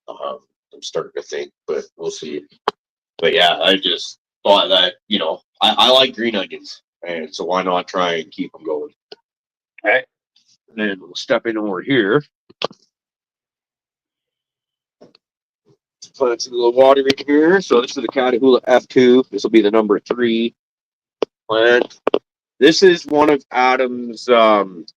Speaker 2: I'm starting to think, but we'll see. But yeah, I just thought that, I like green onions. And so why not try and keep them going?
Speaker 1: All right.
Speaker 2: And then we'll step in over here. Plants a little water in here. So this is the Catahoula F2. This will be the number 3 plant. This is one of Adam's natural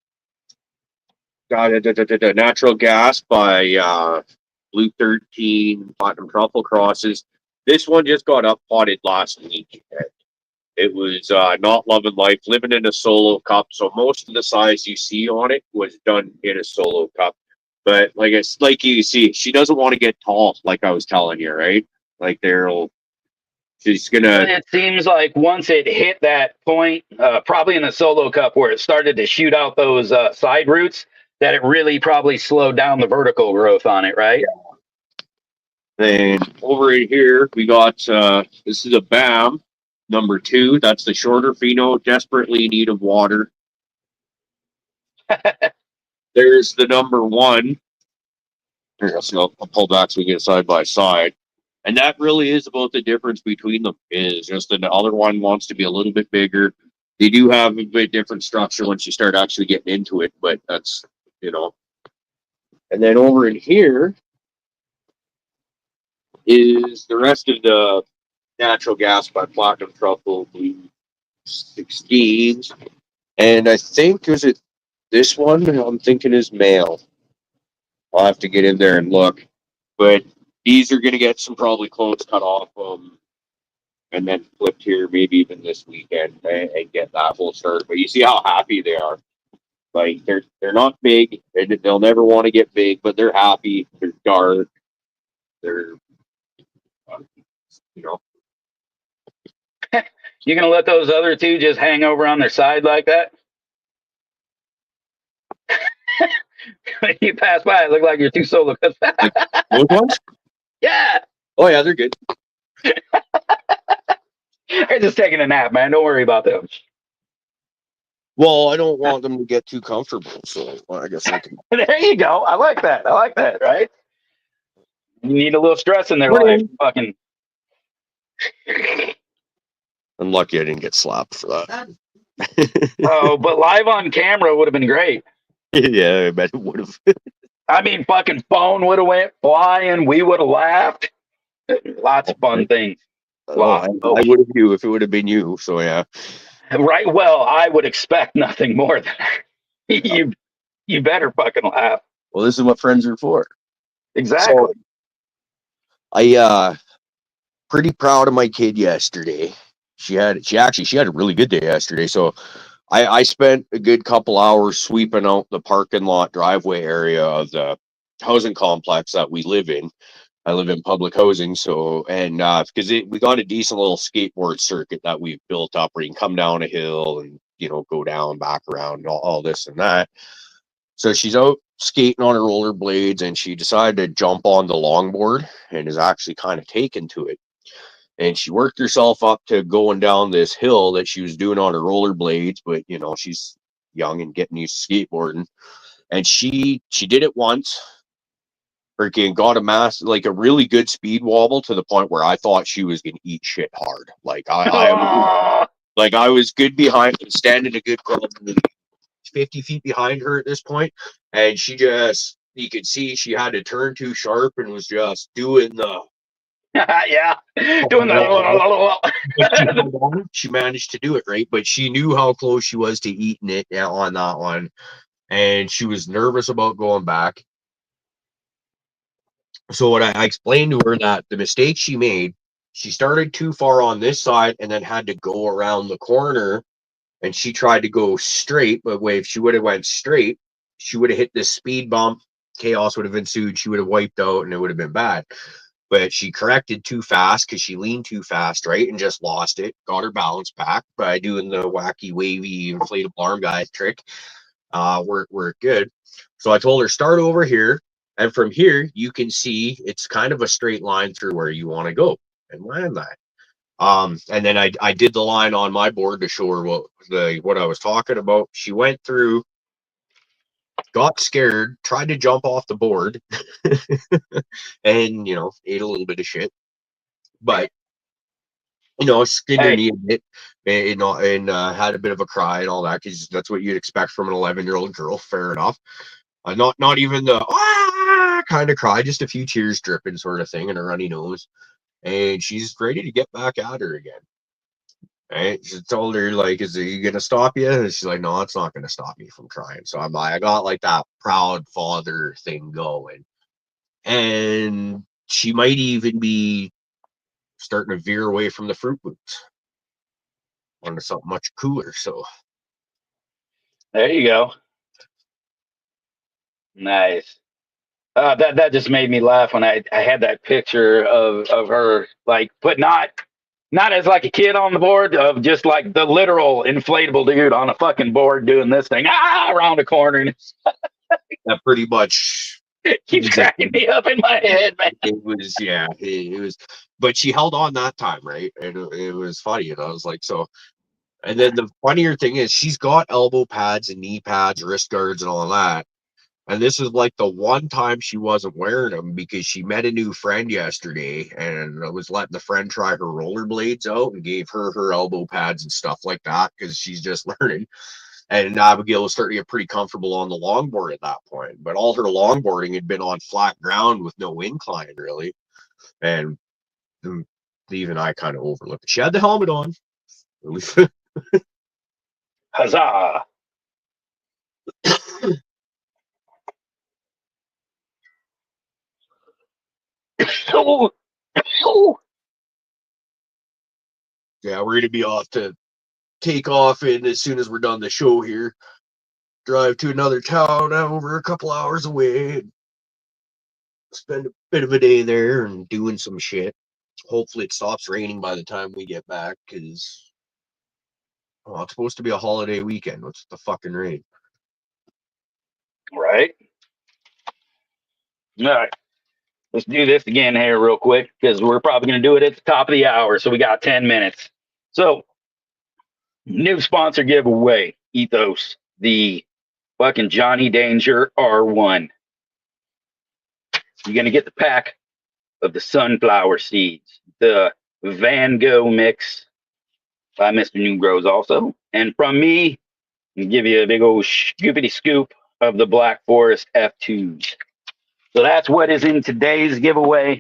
Speaker 2: gas by Blue 13 Platinum Truffle crosses. This one just got up potted last week. It was not loving life, living in a solo cup. So most of the size you see on it was done in a solo cup. But like you see, she doesn't want to get tall, like I was telling you, right? Like she's gonna.
Speaker 1: It seems like once it hit that point, probably in the solo cup where it started to shoot out those side roots, that it really probably slowed down the vertical growth on it, right?
Speaker 2: Yeah. Then over in here we got this is a BAM number 2. That's the shorter pheno, desperately in need of water. There's the number 1. Here, so I'll pull back so we get side by side. And that really is about the difference between them, is just that the other one wants to be a little bit bigger. They do have a bit different structure once you start actually getting into it, but that's, And then over in here is the rest of the natural gas by Platinum Truffle Blue 16s. And I think, is it this one? I'm thinking is male. I'll have to get in there and look. But these are going to get some probably clones cut off and then flipped here maybe even this weekend and get that whole start. But you see how happy they are. Like they're not big. They'll never want to get big, but they're happy. They're dark. They're,
Speaker 1: You gonna let those other two just hang over on their side like that? When you pass by, it look like you're two solo cups.
Speaker 2: Those ones?
Speaker 1: Yeah.
Speaker 2: Oh yeah, they're good.
Speaker 1: They're just taking a nap, man. Don't worry about them.
Speaker 2: Well, I don't want them to get too comfortable, so I guess I can.
Speaker 1: There you go. I like that, right? You need a little stress in their life. Fucking.
Speaker 2: I'm lucky I didn't get slapped for that.
Speaker 1: Oh, but live on camera would have been great.
Speaker 2: Yeah, I bet it would have.
Speaker 1: I mean, fucking phone would have went flying. We would have laughed. Lots of fun things.
Speaker 2: I would have you if it would have been you. So yeah.
Speaker 1: Right. Well, I would expect nothing more than that. You better fucking laugh.
Speaker 2: Well, this is what friends are for. So
Speaker 1: Exactly.
Speaker 2: I pretty proud of my kid yesterday. She had a really good day yesterday. So I spent a good couple hours sweeping out the parking lot driveway area of the housing complex that we live in. I live in public housing, so and because we got a decent little skateboard circuit that we've built up where you can come down a hill and go down, back around, all this and that. So she's out skating on her rollerblades, and she decided to jump on the longboard and is actually kind of taken to it. And she worked herself up to going down this hill that she was doing on her rollerblades, but she's young and getting used to skateboarding. And she did it once, freaking got a really good speed wobble to the point where I thought she was gonna eat shit hard.
Speaker 1: Oh,
Speaker 2: I was good behind, standing a good 50 feet behind her at this point, and you could see she had to turn too sharp and was just doing the
Speaker 1: yeah. Doing the.
Speaker 2: but she managed to do it right, but she knew how close she was to eating it on that one, and she was nervous about going back. So what I explained to her that the mistake she made, she started too far on this side and then had to go around the corner, and she tried to go straight, but if she would have went straight, she would have hit this speed bump. Chaos would have ensued. She would have wiped out, and it would have been bad. But she corrected too fast because she leaned too fast, right, and just lost it. Got her balance back by doing the wacky, wavy, inflatable arm guy trick. Worked good. So I told her start over here, and from here you can see it's kind of a straight line through where you want to go and land that. And then I did the line on my board to show her what I was talking about. She went through, got scared, tried to jump off the board, and ate a little bit of shit. But skinned her
Speaker 1: Hey,
Speaker 2: knee a bit, and had a bit of a cry and all that, because that's what you'd expect from an 11-year-old girl. Fair enough. Not even the kind of cry, just a few tears dripping sort of thing and a runny nose. And she's ready to get back at her again. Right? She told her, like, is he gonna stop you? And she's like, no, it's not gonna stop me from trying. So I got like that proud father thing going. And she might even be starting to veer away from the fruit boots onto something much cooler. So
Speaker 1: there you go. Nice. That just made me laugh when I had that picture of her, like, but not as like a kid on the board, of just like the literal inflatable dude on a fucking board doing this thing around the corner, and
Speaker 2: that pretty much
Speaker 1: it keeps cracking me up in my head, man.
Speaker 2: it was, yeah, it was, but she held on that time, right? And it was funny, and I was like, so. And then the funnier thing is, she's got elbow pads and knee pads, wrist guards, and all of that. And this is like the one time she wasn't wearing them because she met a new friend yesterday, and I was letting the friend try her rollerblades out and gave her elbow pads and stuff like that because she's just learning. And Abigail was starting to get pretty comfortable on the longboard at that point. But all her longboarding had been on flat ground with no incline, really. And Steve and I kind of overlooked it. She had the helmet on.
Speaker 1: Huzzah! Oh, oh.
Speaker 2: Yeah, we're going to be off to take off, and as soon as we're done the show here, drive to another town over a couple hours away and spend a bit of a day there and doing some shit. Hopefully it stops raining by the time we get back, because it's supposed to be a holiday weekend. What's the fucking rain?
Speaker 1: Right. All right. Let's do this again here real quick, because we're probably going to do it at the top of the hour. So we got 10 minutes. So, new sponsor giveaway, Ethos, the fucking Johnny Danger R1. You're going to get the pack of the sunflower seeds, the Van Gogh mix by Mr. New Grows also. And from me, I'll give you a big old scoopity scoop of the Black Forest F2s. So that's what is in today's giveaway.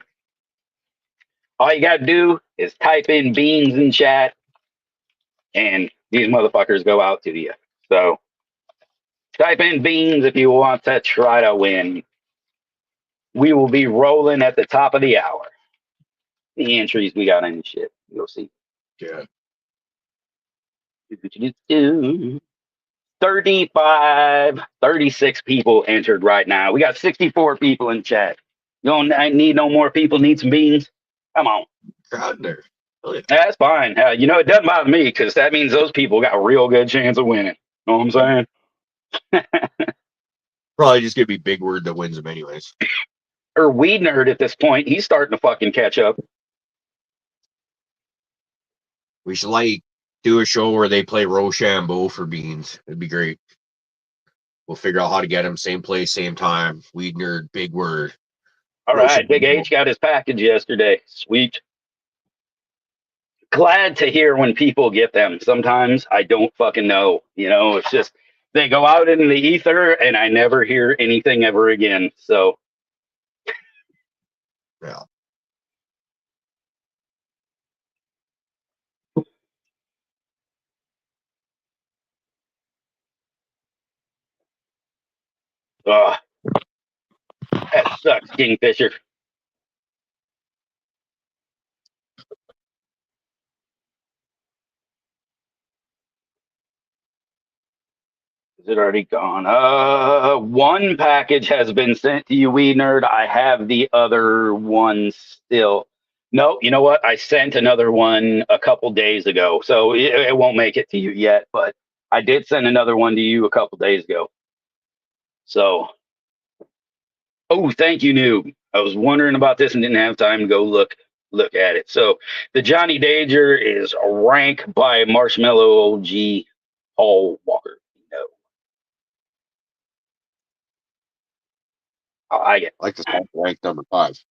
Speaker 1: All you got to do is type in beans in chat, and these motherfuckers go out to you. So Type in beans if you want to try to win. We will be rolling at the top of the hour. The entries we got any shit. You'll see.
Speaker 2: Yeah.
Speaker 1: 35, 36 people entered right now. We got 64 people in chat. You don't need no more people, need some beans? Come on.
Speaker 2: Crowd there. Oh, yeah.
Speaker 1: That's fine. You know, it doesn't bother me because that means those people got a real good chance of winning. Know what I'm saying?
Speaker 2: Probably just gonna be Big Word that wins them anyways.
Speaker 1: Or Weed Nerd at this point, he's starting to fucking catch up.
Speaker 2: We should like do a show where they play Rochambeau for beans. It'd be great. We'll figure out how to get them. Same place, same time. Weed Nerd, Big Word.
Speaker 1: All right, Big
Speaker 2: Rochambeau.
Speaker 1: H got his package yesterday. Sweet. Glad to hear when people get them. Sometimes I don't fucking know. You know, it's just they go out in the ether and I never hear anything ever again. So
Speaker 2: Yeah.
Speaker 1: that sucks, Kingfisher. Is it already gone? One package has been sent to you, Weed Nerd. I have the other one still. No, you know what? I sent another one a couple days ago, so it won't make it to you yet. But I did send another one to you a couple days ago. So, oh, thank you, Noob. I was wondering about this and didn't have time to go look at it. So, the Johnny Danger is rank by Marshmallow OG Paul Walker. No, I like it.
Speaker 2: I like the sound rank number 5.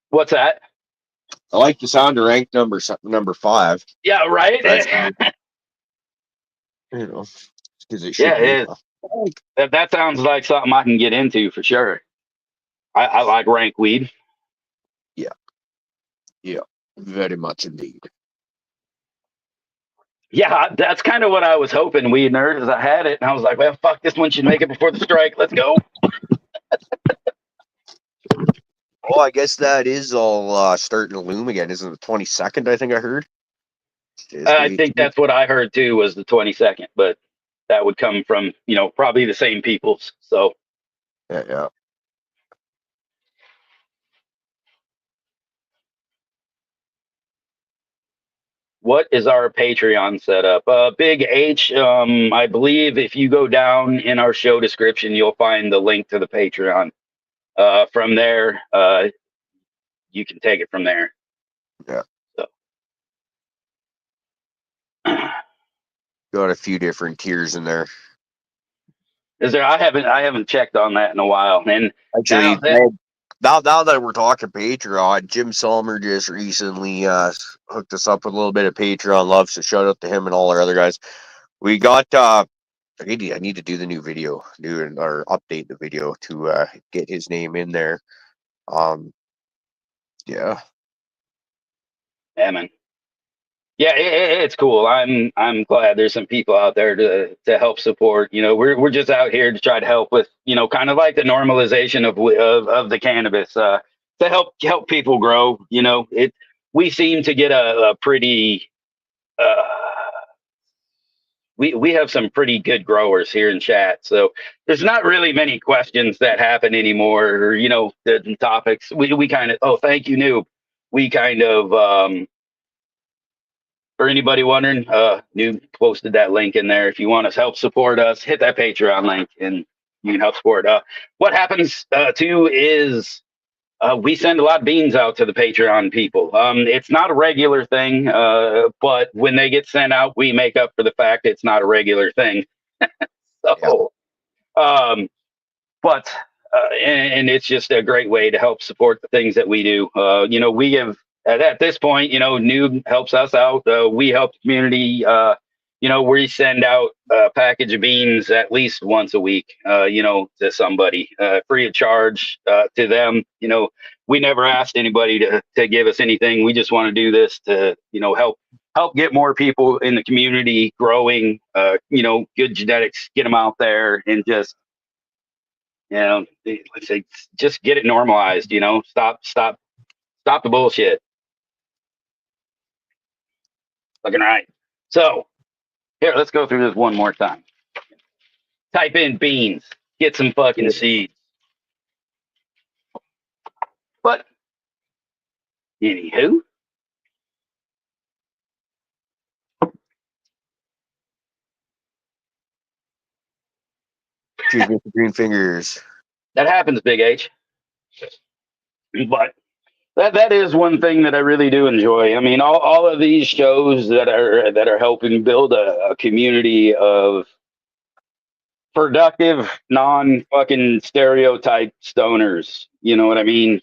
Speaker 1: What's that?
Speaker 2: I like the sound of rank number 5.
Speaker 1: Yeah, right.
Speaker 2: That's, you know, because it should
Speaker 1: Yeah,
Speaker 2: be.
Speaker 1: it is. That sounds like something I can get into for sure. I like rank weed.
Speaker 2: Yeah, very much indeed.
Speaker 1: Yeah, that's kind of what I was hoping, Weed Nerd, is I had it and I was like, well, fuck, this one should make it before the strike. Let's go.
Speaker 2: Oh, I guess that is all starting to loom again. Isn't it the 22nd? I think I heard.
Speaker 1: I think that's what I heard too was the 22nd, but that would come from, you know, probably the same peoples. So
Speaker 2: Yeah.
Speaker 1: what is our Patreon setup? Big H, I believe if you go down in our show description, you'll find the link to the Patreon. From there, you can take it from there.
Speaker 2: Yeah.
Speaker 1: So.
Speaker 2: Got a few different tiers in there.
Speaker 1: Is there? I haven't checked on that in a while. And
Speaker 2: Actually, now that we're talking Patreon, Jim Selmer just recently hooked us up with a little bit of Patreon love. So shout out to him and all our other guys. We got I need to do the new video, or update the video to get his name in there. Yeah.
Speaker 1: Yeah, man. Yeah, it's cool. I'm glad there's some people out there to help support. You know, we're just out here to try to help with, you know, kind of like the normalization of the cannabis, to help people grow. You know, we seem to get a pretty we have some pretty good growers here in chat. So there's not really many questions that happen anymore, or, you know, the topics. We kind of, oh, thank you, Noob. We kind of for anybody wondering, Noob posted that link in there. If you want to help support us, hit that Patreon link and you can help support. What happens too is we send a lot of beans out to the Patreon people. It's not a regular thing, but when they get sent out, we make up for the fact it's not a regular thing. So, but and it's just a great way to help support the things that we do. You know, we give at this point, you know, Noob helps us out. We help the community. You know, we send out a package of beans at least once a week, you know, to somebody, free of charge to them. You know, we never asked anybody to give us anything. We just want to do this to, you know, help help get more people in the community growing, good genetics, get them out there and just, let's say, just get it normalized, stop the bullshit. Looking right. So here, let's go through this one more time. Type in beans, get some fucking seeds. But anywho,
Speaker 2: Cheers, Mr. Green Fingers.
Speaker 1: that happens, Big H. But that is one thing that I really do enjoy. I mean, all of these shows that are helping build a community of productive, non fucking stereotype stoners. You know what I mean?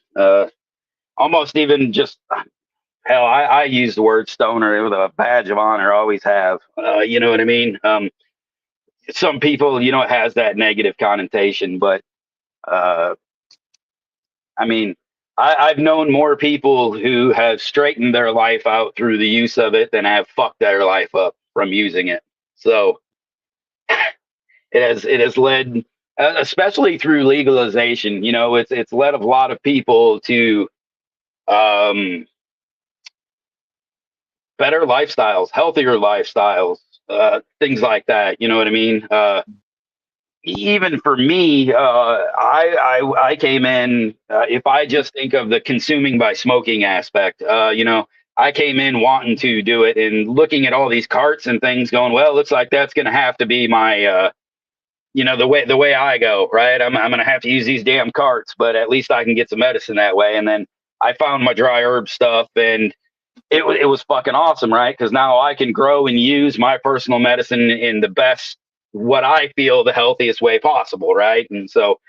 Speaker 1: Almost even just hell. I use the word stoner with a badge of honor. Always have. You know what I mean? Some people, it has that negative connotation, but I mean, I've known more people who have straightened their life out through the use of it than have fucked their life up from using it. So it has led, especially through legalization. It's led a lot of people to better lifestyles, healthier lifestyles, things like that. You know what I mean? Even for me, I came in. If I just think of the consuming by smoking aspect, I came in wanting to do it and looking at all these carts and things, going, well, looks like that's going to have to be my, the way I go, right? I'm going to have to use these damn carts, but at least I can get some medicine that way. And then I found my dry herb stuff, and it was fucking awesome, right? Because now I can grow and use my personal medicine in the best, what I feel the healthiest way possible, right? And so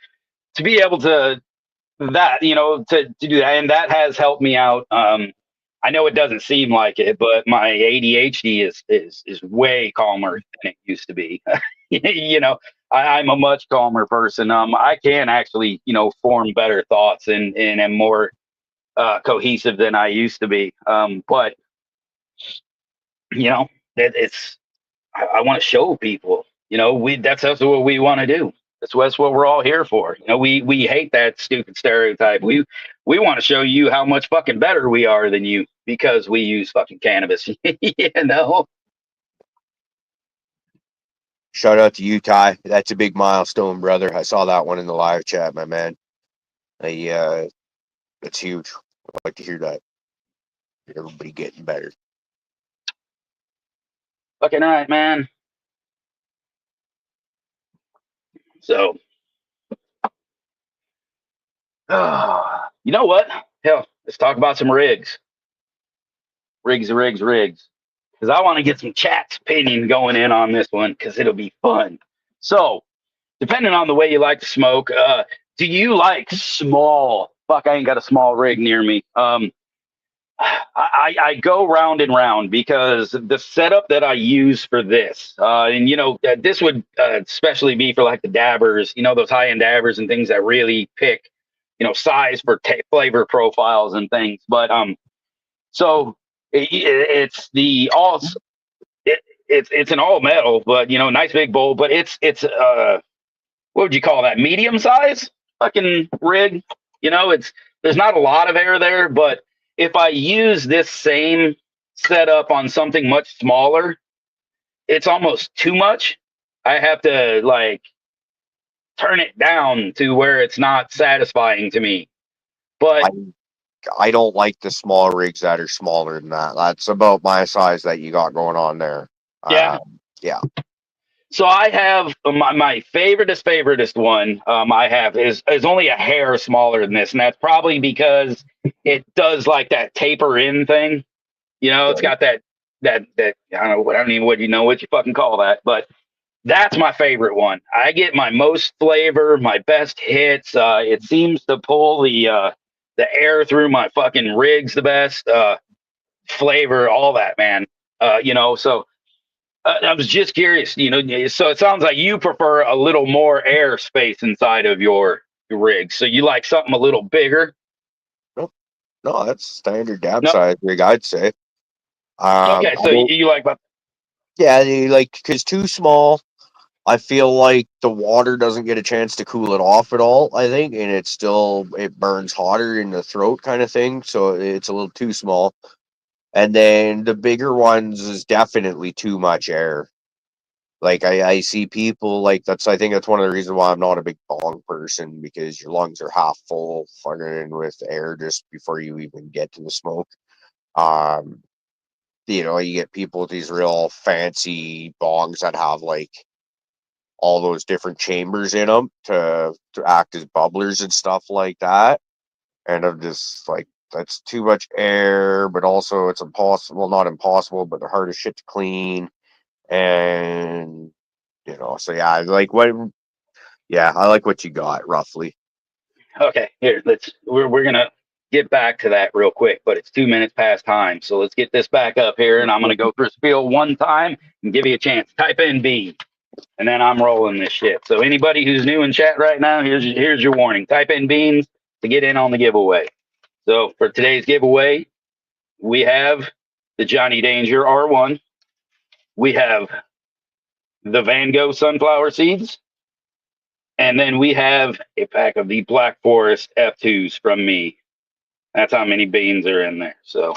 Speaker 1: to be able to to do that, and that has helped me out. I know it doesn't seem like it, but my ADHD is way calmer than it used to be. I'm a much calmer person. I can actually, form better thoughts and am more cohesive than I used to be. But it's I want to show people, that's what we want to do. That's what we're all here for. We hate that stupid stereotype. We want to show you how much fucking better we are than you because we use fucking cannabis.
Speaker 2: Shout out to you, Ty. That's a big milestone, brother. I saw that one in the live chat, my man. That's huge. I like to hear that. Everybody getting better.
Speaker 1: Fucking right, man. So, you know what? Hell, let's talk about some rigs. Rigs. Because I want to get some chat's opinion going in on this one because it'll be fun. So, depending on the way you like to smoke, do you like small? Fuck, I ain't got a small rig near me. I go round and round because the setup that I use for this, and this would especially be for like the dabbers, those high-end dabbers and things that really pick, size for flavor profiles and things. But so it's the all, it's an all metal, but nice big bowl. But it's what would you call that? Medium size fucking rig. There's not a lot of air there, but if I use this same setup on something much smaller, it's almost too much. I have to turn it down to where it's not satisfying to me. But
Speaker 2: I don't like the small rigs that are smaller than that. That's about my size that you got going on there.
Speaker 1: Yeah.
Speaker 2: Yeah.
Speaker 1: So I have my favoriteest one I have is only a hair smaller than this, and that's probably because it does like that taper in thing. It's got that I don't even what you fucking call that, but that's my favorite one. I get my most flavor, my best hits. It seems to pull the air through my fucking rigs the best. Flavor, all that, man. So. I was just curious, so it sounds like you prefer a little more air space inside of your rig. So you like something a little bigger?
Speaker 2: No, that's standard dab size rig, I'd say.
Speaker 1: Okay,
Speaker 2: I
Speaker 1: so
Speaker 2: don't,
Speaker 1: you like about
Speaker 2: yeah, like, because too small, I feel like the water doesn't get a chance to cool it off at all, I think, and it burns hotter in the throat kind of thing, so it's a little too small. And then the bigger ones is definitely too much air. Like I see people like I think that's one of the reasons why I'm not a big bong person, because your lungs are half full fucking with air just before you even get to the smoke. Um, you get people with these real fancy bongs that have like all those different chambers in them to act as bubblers and stuff like that. And I'm just like, that's too much air, but also it's impossible, well, not impossible, but the hardest shit to clean. And so yeah, I like what you got roughly.
Speaker 1: okay, here, we're gonna get back to that real quick, but it's 2 minutes past time. So let's get this back up here and I'm gonna go through a spiel one time and give you a chance. Type in B. And then I'm rolling this shit. So anybody who's new in chat right now, here's your warning. Type in beans to get in on the giveaway. So for today's giveaway, we have the Johnny Danger R1. We have the Van Gogh sunflower seeds. And then we have a pack of the Black Forest F2s from me. That's how many beans are in there. So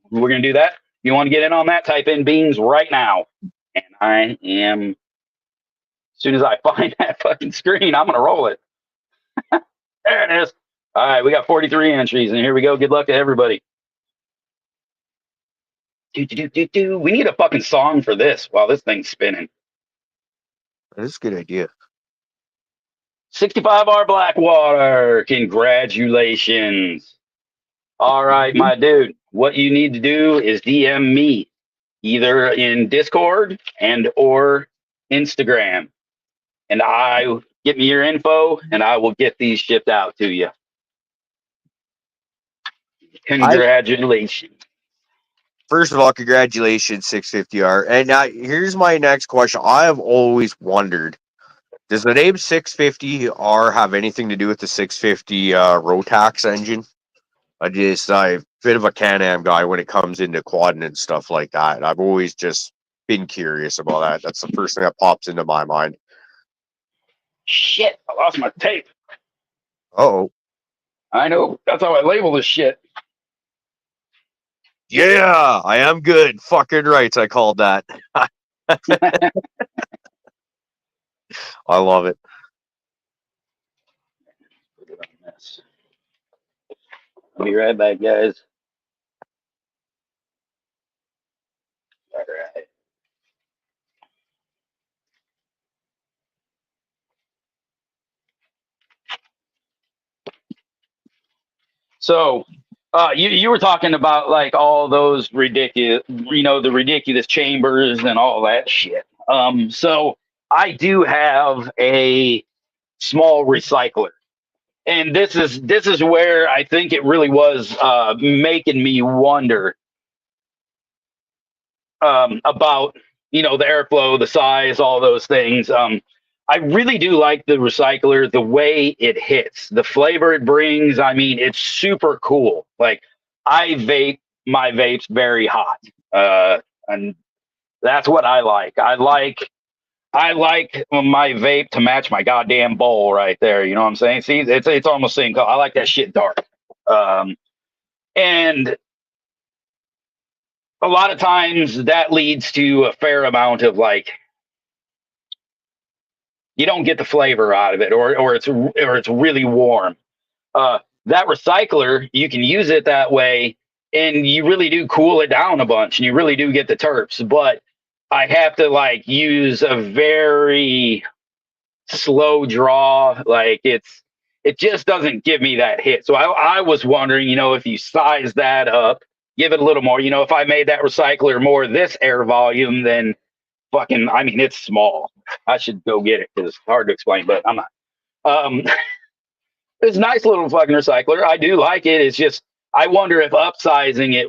Speaker 1: we're going to do that. If you want to get in on that, type in beans right now. And I am, as soon as I find that fucking screen, I'm going to roll it. There it is. All right, we got 43 entries, and here we go. Good luck to everybody. We need a fucking song for this while this thing's spinning.
Speaker 2: That's a good idea.
Speaker 1: 65R Blackwater. Congratulations. All right, my dude. What you need to do is DM me either in Discord and or Instagram. And get me your info and I will get these shipped out to you.
Speaker 2: I
Speaker 1: Congratulations.
Speaker 2: First of all, congratulations, 650R. And now here's my next question. I have always wondered, does the name 650R have anything to do with the 650 Rotax engine? I'm a bit of a Can-Am guy when it comes into quadding and stuff like that. I've always just been curious about that. That's the first thing that pops into my mind.
Speaker 1: Shit, I lost my tape.
Speaker 2: Oh,
Speaker 1: I know. That's how I label this shit.
Speaker 2: yeah, I am good. Fucking rights, I called that. I love it.
Speaker 1: I'll be right back, guys. All right. So, you were talking about like all those ridiculous, the ridiculous chambers and all that shit. So I do have a small recycler, and this is where I think it really was making me wonder about the airflow, the size, all those things. I really do like the recycler, the way it hits, the flavor it brings. I mean, it's super cool. Like I vape my vapes very hot, and that's what I like. I like my vape to match my goddamn bowl right there. You know what I'm saying? See, it's almost same color. I like that shit dark. And a lot of times that leads to a fair amount of like you don't get the flavor out of it, or it's really warm. That recycler, you can use it that way, and you really do cool it down a bunch, and you really do get the terps. But I have to like use a very slow draw. Like it just doesn't give me that hit. So I was wondering, if you size that up, give it a little more. If I made that recycler more this air volume, then fucking, I mean, it's small. I should go get it because it's hard to explain, but I'm not. Um, it's a nice little fucking recycler. I do like it. It's just I wonder if upsizing it,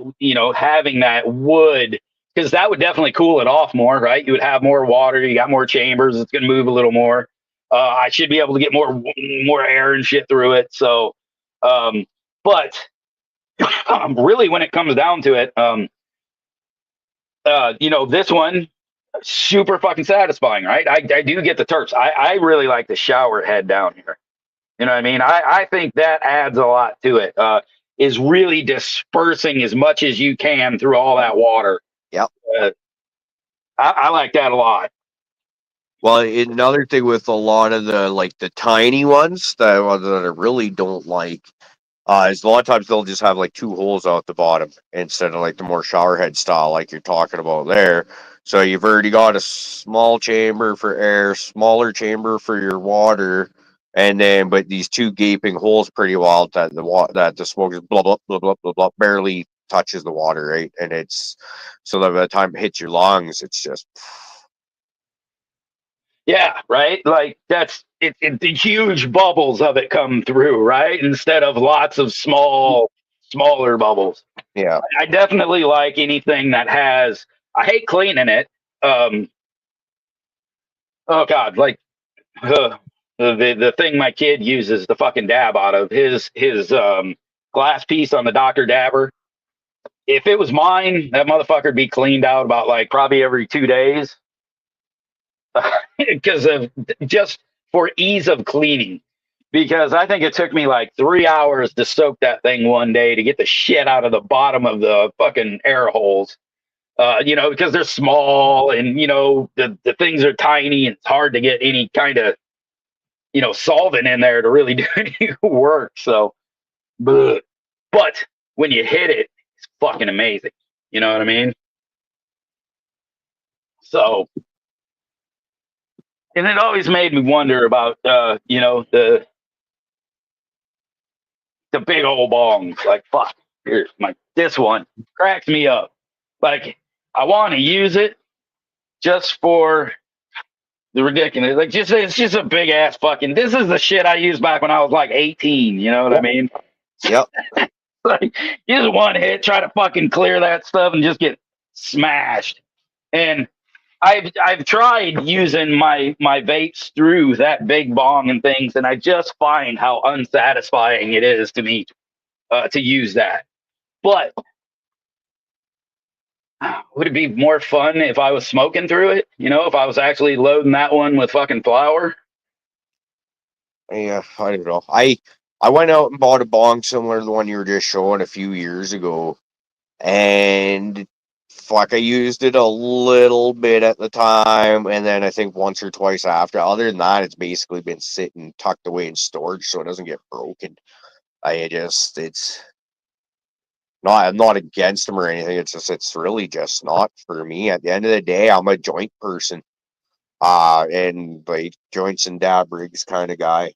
Speaker 1: having that would, because that would definitely cool it off more, right? You would have more water. You got more chambers. It's going to move a little more. I should be able to get more air and shit through it. So, but really, when it comes down to it, This one super fucking satisfying, right? I do get the terps. I really like the shower head down here. You know what I mean? I think that adds a lot to it. Is really dispersing as much as you can through all that water.
Speaker 2: Yep.
Speaker 1: Uh, I like that a lot.
Speaker 2: Well, another thing with a lot of the tiny ones that I really don't like is a lot of times they'll just have like two holes out the bottom instead of like the more showerhead style like you're talking about there. So you've already got a small chamber for air, smaller chamber for your water, and then but these two gaping holes pretty wild that the smoke is blah blah blah blah blah blah barely touches the water, right? And it's so that by the time it hits your lungs, it's just
Speaker 1: Yeah, right. Like that's the huge bubbles of it come through, right? Instead of lots of smaller bubbles.
Speaker 2: yeah.
Speaker 1: I definitely like anything that has. I hate cleaning it. Um, oh God, like the thing my kid uses the fucking dab out of his glass piece on the Dr. Dabber. If it was mine, that motherfucker'd be cleaned out about like probably every 2 days because of just for ease of cleaning. Because I think it took me like 3 hours to soak that thing one day to get the shit out of the bottom of the fucking air holes. Because they're small and the things are tiny and it's hard to get any kind of solvent in there to really do any work. So, but when you hit it, it's fucking amazing. You know what I mean? So, and it always made me wonder about the big old bongs. Like, fuck, here's this one cracks me up. Like, I want to use it just for the ridiculous. Like, just it's just a big ass fucking. This is the shit I used back when I was like 18. You know what I mean?
Speaker 2: Yep.
Speaker 1: Like, just one hit, try to fucking clear that stuff, and just get smashed. And I've tried using my vapes through that big bong and things, and I just find how unsatisfying it is to me to use that. But would it be more fun if I was smoking through it? If I was actually loading that one with fucking flour?
Speaker 2: Yeah, I don't know. I went out and bought a bong similar to the one you were just showing a few years ago, and fuck, I used it a little bit at the time, and then I think once or twice after. Other than that, it's basically been sitting tucked away in storage so it doesn't get broken. It's not. I'm not against them or anything. It's really just not for me. At the end of the day, I'm a joint person. And like joints and dab rigs kind of guy.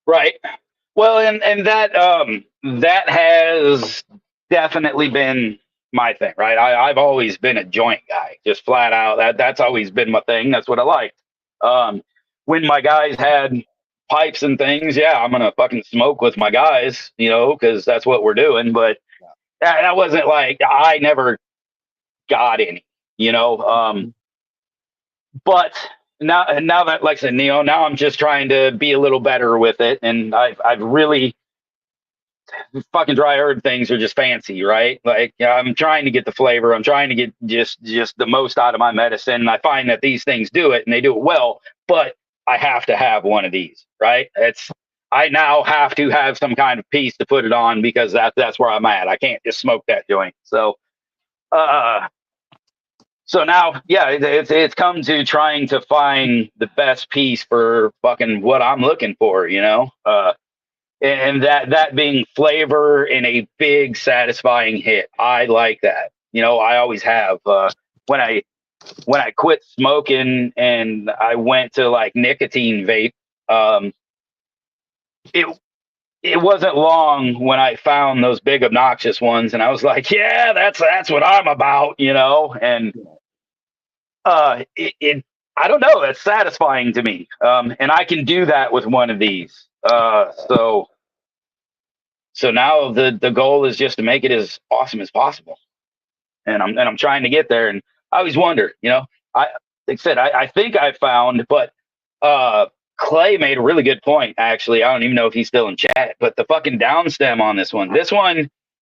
Speaker 1: Right. Well, and that has definitely been my thing, right? I've always been a joint guy, just flat out. That's always been my thing. That's what I liked. Um, when my guys had pipes and things, yeah, I'm gonna fucking smoke with my guys, because that's what we're doing. But that wasn't like I never got any, you know. But now that, like I said, now I'm just trying to be a little better with it, and I've really fucking dry herb things are just fancy, right? Like, I'm trying to get the flavor. I'm trying to get just the most out of my medicine. And I find that these things do it, and they do it well. But I have to have one of these, right? I now have to have some kind of piece to put it on because that's where I'm at. I can't just smoke that joint. Uh, so now, yeah, it's come to trying to find the best piece for fucking what I'm looking for, and that being flavor in a big satisfying hit. I like that. I always have. When I quit smoking and I went to like nicotine vape, it it wasn't long when I found those big obnoxious ones, and I was like, yeah, that's what I'm about. And it I don't know, that's satisfying to me, and I can do that with one of these. So now the goal is just to make it as awesome as possible, and I'm trying to get there. And I always wonder, I like I said, I think I found, but Clay made a really good point. Actually, I don't even know if he's still in chat, but the fucking downstem on this one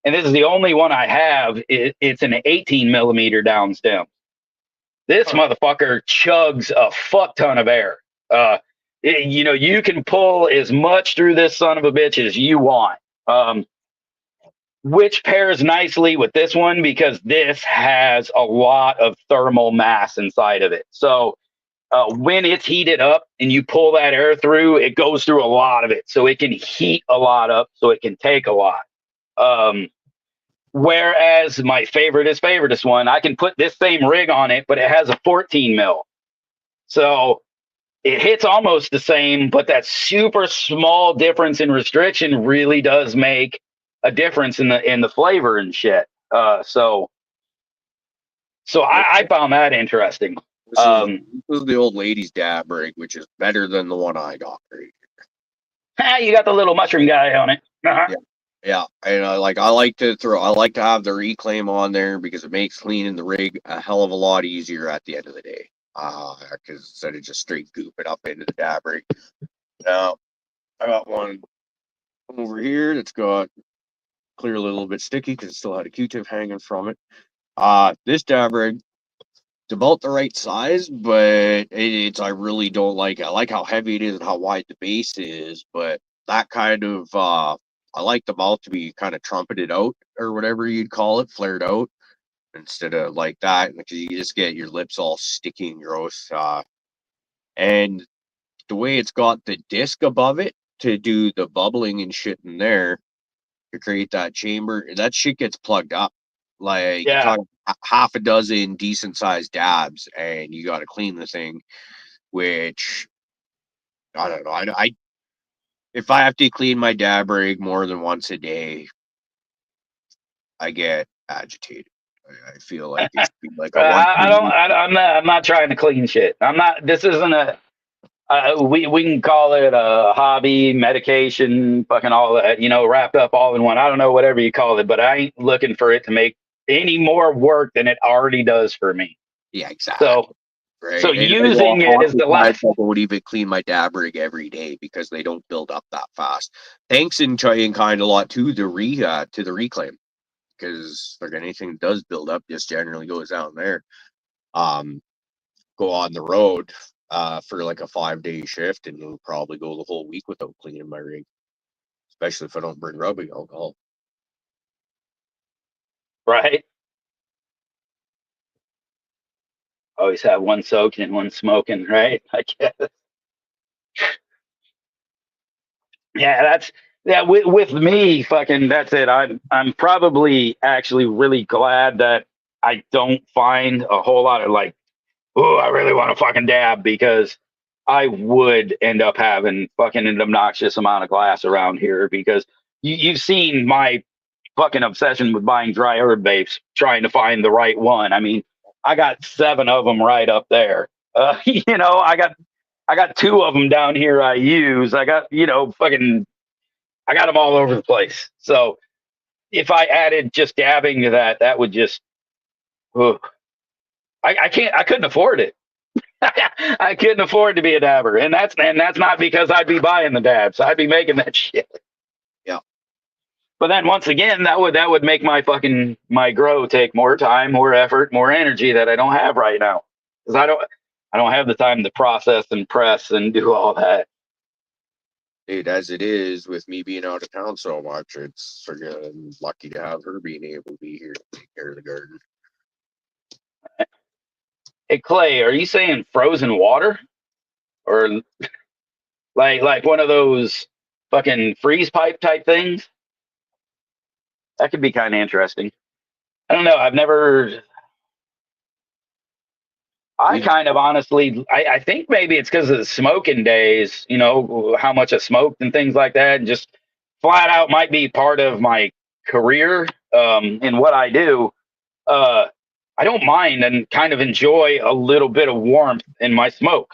Speaker 1: and this is the only one I have. It's an 18 millimeter down stem. This motherfucker chugs a fuck ton of air. You know, you can pull as much through this son of a bitch as you want. Which pairs nicely with this one because this has a lot of thermal mass inside of it. So when it's heated up and you pull that air through, it goes through a lot of it. So it can heat a lot up, so it can take a lot. Whereas my favoriteest one, I can put this same rig on it, but it has a 14 mil. So it hits almost the same, but that super small difference in restriction really does make a difference in the flavor and shit. So I found that interesting.
Speaker 2: This is the old lady's dab rig, which is better than the one I got right here.
Speaker 1: You got the little mushroom guy on it. Uh-huh.
Speaker 2: Yeah, and I like to have the reclaim on there because it makes cleaning the rig a hell of a lot easier at the end of the day. Because instead of just straight gooping up into the dab rig. Now, I got one over here that's got clearly a little bit sticky because it still had a Q-tip hanging from it. This dab rig, it's about the right size, but I really don't like it. I like how heavy it is and how wide the base is, but that kind of I like the mouth to be kind of trumpeted out or whatever you'd call it, flared out instead of like that, because you just get your lips all sticky and gross. And the way it's got the disc above it to do the bubbling and shit in there to create that chamber, that shit gets plugged up. Like, you're talking half a dozen decent sized dabs, and you got to clean the thing, which I don't know. I if I have to clean my dab rig more than once a day, I get agitated. I feel like it should be like a
Speaker 1: I'm not trying to clean shit. I'm not. This isn't a. We can call it a hobby, medication, fucking all that, you know, wrapped up all in one. I don't know, whatever you call it, but I ain't looking for it to make any more work than it already does for me.
Speaker 2: Yeah, exactly.
Speaker 1: So using it is the last.
Speaker 2: I would even clean my dab rig every day because they don't build up that fast. Thanks in kind a lot to the reclaim, because like anything that does build up just generally goes down there. Go on the road for like a 5-day shift, and you'll probably go the whole week without cleaning my rig, especially if I don't bring rubbing alcohol.
Speaker 1: Right. Always have one soaking and one smoking, right? I guess. Yeah, with me, fucking, that's it. I'm probably actually really glad that I don't find a whole lot of like, oh, I really want to fucking dab, because I would end up having fucking an obnoxious amount of glass around here, because you've seen my fucking obsession with buying dry herb vapes, trying to find the right one. I mean, I got 7 of them right up there. You know, I got 2 of them down here I use. I got, you know, I got them all over the place. So if I added just dabbing to that, that would just, I couldn't afford it. I couldn't afford to be a dabber, and that's not because I'd be buying the dabs. I'd be making that shit.
Speaker 2: Yeah.
Speaker 1: But then once again, that would make my grow take more time, more effort, more energy that I don't have right now, because I don't have the time to process and press and do all that.
Speaker 2: Dude, as it is, with me being out of town so much, it's freaking lucky to have her being able to be here to take care of the garden.
Speaker 1: Hey Clay, are you saying frozen water, or like one of those fucking freeze pipe type things? That could be kind of interesting. I don't know. I kind of honestly, I think maybe it's because of the smoking days, you know, how much I smoked and things like that, and just flat out might be part of my career in what I do. I don't mind and kind of enjoy a little bit of warmth in my smoke.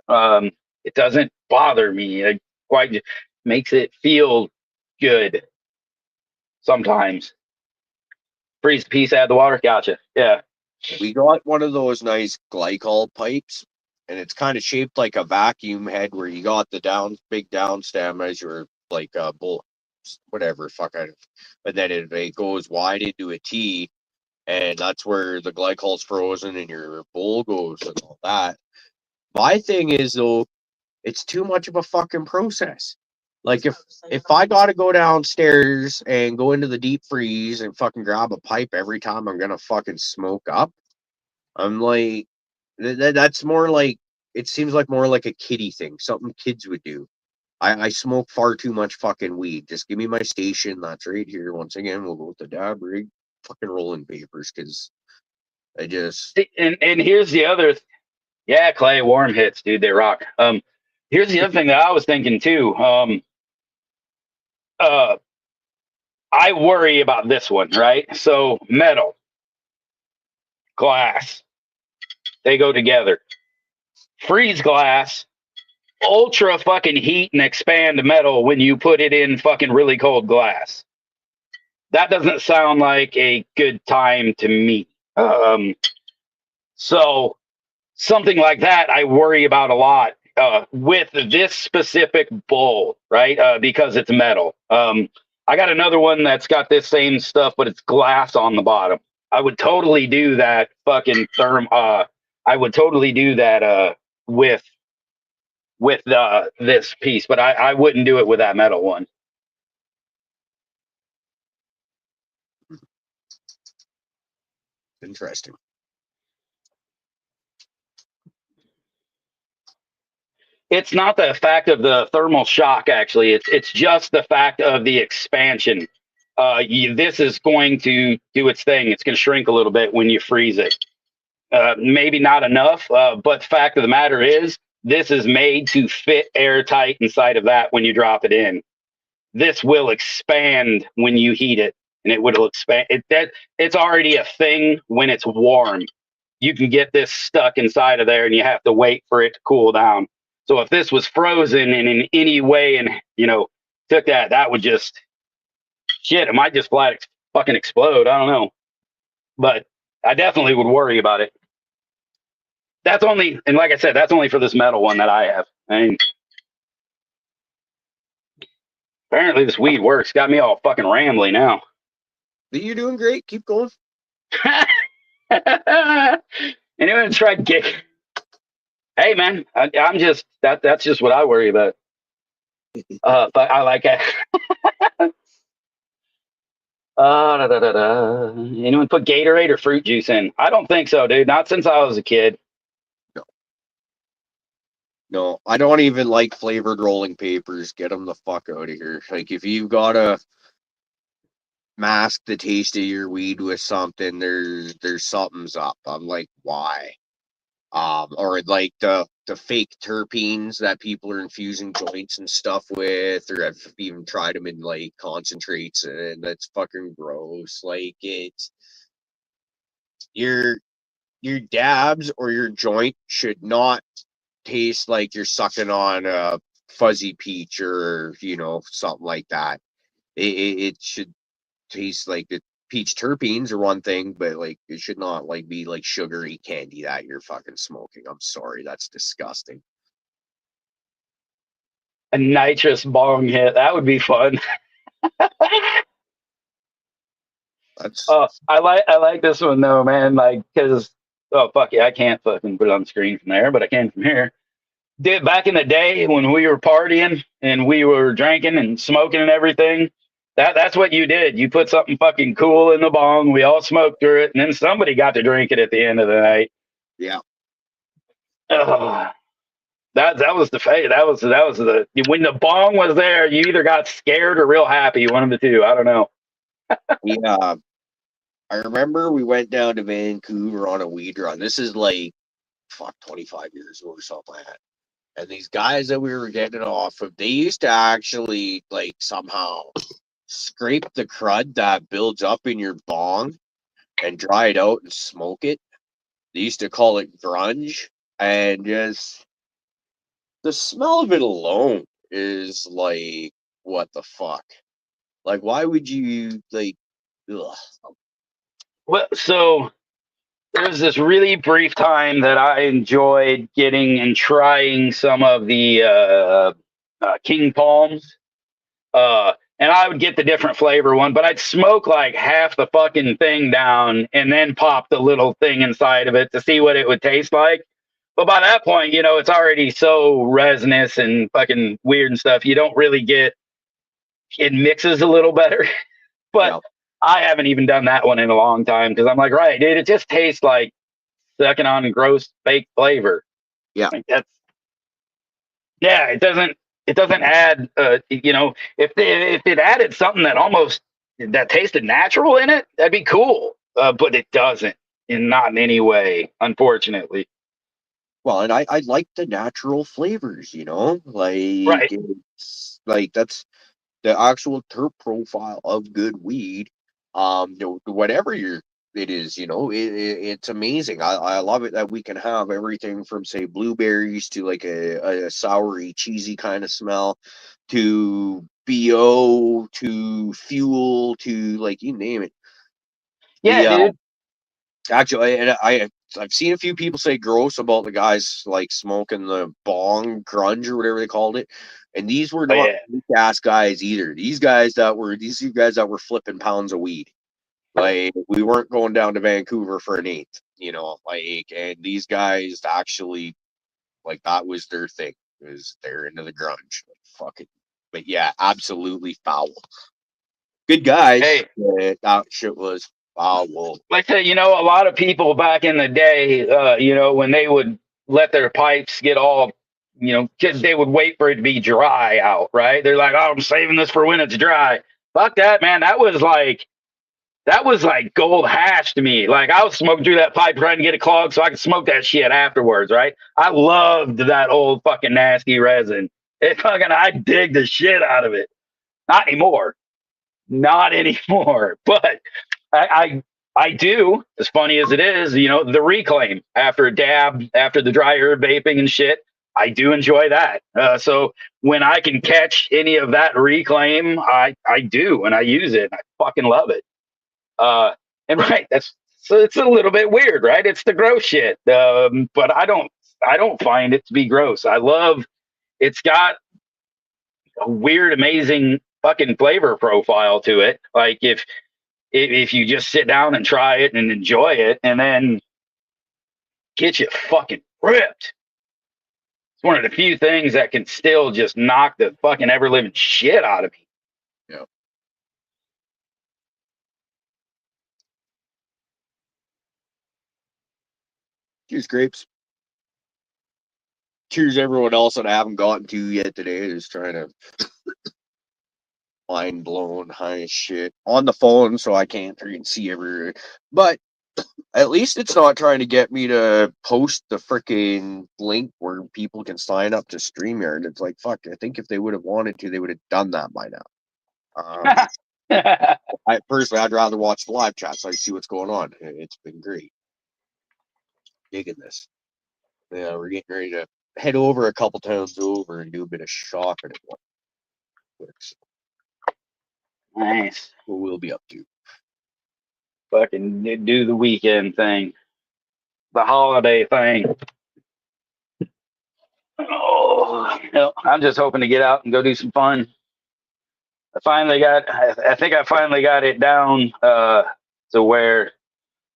Speaker 1: It doesn't bother me. It quite makes it feel good sometimes. Freeze the piece, add the water. Gotcha. Yeah.
Speaker 2: We got one of those nice glycol pipes, and it's kind of shaped like a vacuum head, where you got the big down stem as your like whatever, but then it goes wide into a T, and that's where the glycol's frozen and your bowl goes and all that. My thing is, though, it's too much of a fucking process. Like, if I gotta go downstairs and go into the deep freeze and fucking grab a pipe every time I'm gonna fucking smoke up, I'm like, that's more like, it seems like more like a kiddie thing, something kids would do. I smoke far too much fucking weed. Just give me my station. That's right here. Once again, we'll go with the dab rig, fucking rolling papers, because I just.
Speaker 1: And here's the other. Yeah, Clay, warm hits, dude. They rock. Here's the other thing that I was thinking too. I worry about this one, right? So metal, glass, they go together. Freeze glass, ultra fucking heat and expand metal when you put it in fucking really cold glass. That doesn't sound like a good time to me. So something like that I worry about a lot with this specific bowl, right? Because it's metal. I got another one that's got this same stuff, but it's glass on the bottom. I would totally do that fucking I would totally do that with this piece, but I wouldn't do it with that metal one.
Speaker 2: Interesting.
Speaker 1: It's not the fact of the thermal shock, actually. It's just the fact of the expansion. This is going to do its thing. It's going to shrink a little bit when you freeze it. Maybe not enough, but the fact of the matter is, this is made to fit airtight inside of that when you drop it in. This will expand when you heat it, and it will expand. It's already a thing when it's warm. You can get this stuck inside of there, and you have to wait for it to cool down. So if this was frozen and in any way, and took that would just shit. It might just flat fucking explode. I don't know, but I definitely would worry about it. That's only, and like I said, that's only for this metal one that I have. I mean, apparently this weed works. Got me all fucking rambly now.
Speaker 2: You're doing great. Keep going.
Speaker 1: Anyone tried get? Hey man, I'm just that's just what I worry about. But I like it. Anyone put Gatorade or fruit juice in? I don't think so, dude. Not since I was a kid.
Speaker 2: No, I don't even like flavored rolling papers. Get them the fuck out of here. Like, if you've got to mask the taste of your weed with something, there's something's up. I'm like, why? Or like the fake terpenes that people are infusing joints and stuff with, or I've even tried them in like concentrates, and that's fucking gross. Like, it's your dabs or your joint should not taste like you're sucking on a fuzzy peach or something like that. It should taste like the peach terpenes are one thing, but like it should not like be like sugary candy that you're fucking smoking. I'm sorry, that's disgusting.
Speaker 1: A nitrous bong hit, that would be fun.
Speaker 2: That's
Speaker 1: I like this one though, man. Like, because fuck yeah, I can't fucking put it on the screen from there, but I can from here. Did back in the day when we were partying and we were drinking and smoking and everything. That's what you did. You put something fucking cool in the bong. We all smoked through it, and then somebody got to drink it at the end of the night.
Speaker 2: yeah.
Speaker 1: That was the fate. That was the when the bong was there. You either got scared or real happy. One of the two. I don't know.
Speaker 2: Yeah. I remember we went down to Vancouver on a weed run. This is like 25 years ago or something like that. And these guys that we were getting it off of, they used to actually like somehow scrape the crud that builds up in your bong and dry it out and smoke it. They used to call it grunge, and just the smell of it alone is like, what the fuck? Like, why would you like? Ugh.
Speaker 1: Well, so there was this really brief time that I enjoyed getting and trying some of the King Palms. and I would get the different flavor one, but I'd smoke like half the fucking thing down and then pop the little thing inside of it to see what it would taste like. But by that point, you know, it's already so resinous and fucking weird and stuff. You don't really get it mixes a little better. But
Speaker 2: Yeah.
Speaker 1: I haven't even done that one in a long time because I'm like, right, dude, it just tastes like sucking on gross fake flavor.
Speaker 2: Yeah.
Speaker 1: Like that's yeah, it doesn't add you know, if it added something that almost that tasted natural in it, that'd be cool. But it doesn't, in not in any way, unfortunately.
Speaker 2: Well, and I like the natural flavors, you know, like
Speaker 1: Right.
Speaker 2: it's like that's the actual terp profile of good weed. Whatever it is, you know, it's amazing. I love it that we can have everything from say blueberries to like a soury, cheesy kind of smell to BO to fuel to like you name it.
Speaker 1: Yeah,
Speaker 2: The
Speaker 1: dude.
Speaker 2: Actually, and I've seen a few people say gross about the guys like smoking the bong grunge or whatever they called it, and these were
Speaker 1: Oh
Speaker 2: not
Speaker 1: yeah.
Speaker 2: weak ass guys either. These guys that were flipping pounds of weed. Like we weren't going down to Vancouver for an eighth, you know. Like, and these guys actually like that was their thing. Was they're into the grunge, like, fuck it. But yeah, absolutely foul. Good guys.
Speaker 1: Hey,
Speaker 2: But that shit was foul.
Speaker 1: like I said, you know, a lot of people back in the day, you know, when they would let their pipes get all, you know, 'cause they would wait for it to be dry out, right? They're like, oh, I'm saving this for when it's dry. Fuck that, man. That was like gold hash to me. Like I was smoking through that pipe trying to get it clogged so I could smoke that shit afterwards, right? I loved that old fucking nasty resin. I dig the shit out of it. Not anymore. Not anymore. But I I do, as funny as it is, you know, the reclaim after a dab, after the dry herb vaping and shit. I do enjoy that. So when I can catch any of that reclaim, I do and I use it. I fucking love it. Uh, and right, that's so it's a little bit weird, right? It's the gross shit. But I don't find it to be gross. I love it's got a weird, amazing fucking flavor profile to it. Like if you just sit down and try it and enjoy it, and then get you fucking ripped. It's one of the few things that can still just knock the fucking ever living shit out of me.
Speaker 2: Yeah. Cheers, grapes. Cheers, everyone else that I haven't gotten to yet today. Just trying to mind blown high as shit on the phone, so I can't freaking see every. But at least it's not trying to get me to post the freaking link where people can sign up to StreamYard. It's like fuck. I think if they would have wanted to, they would have done that by now. I personally, I'd rather watch the live chat so I see what's going on. It's been great digging this. Yeah, we're getting ready to head over a couple towns over and do a bit of shopping at one quick. So
Speaker 1: Nice.
Speaker 2: what we'll be up to.
Speaker 1: Fucking do the weekend thing, the holiday thing. Oh, no, I'm just hoping to get out and go do some fun. I think I finally got it down to where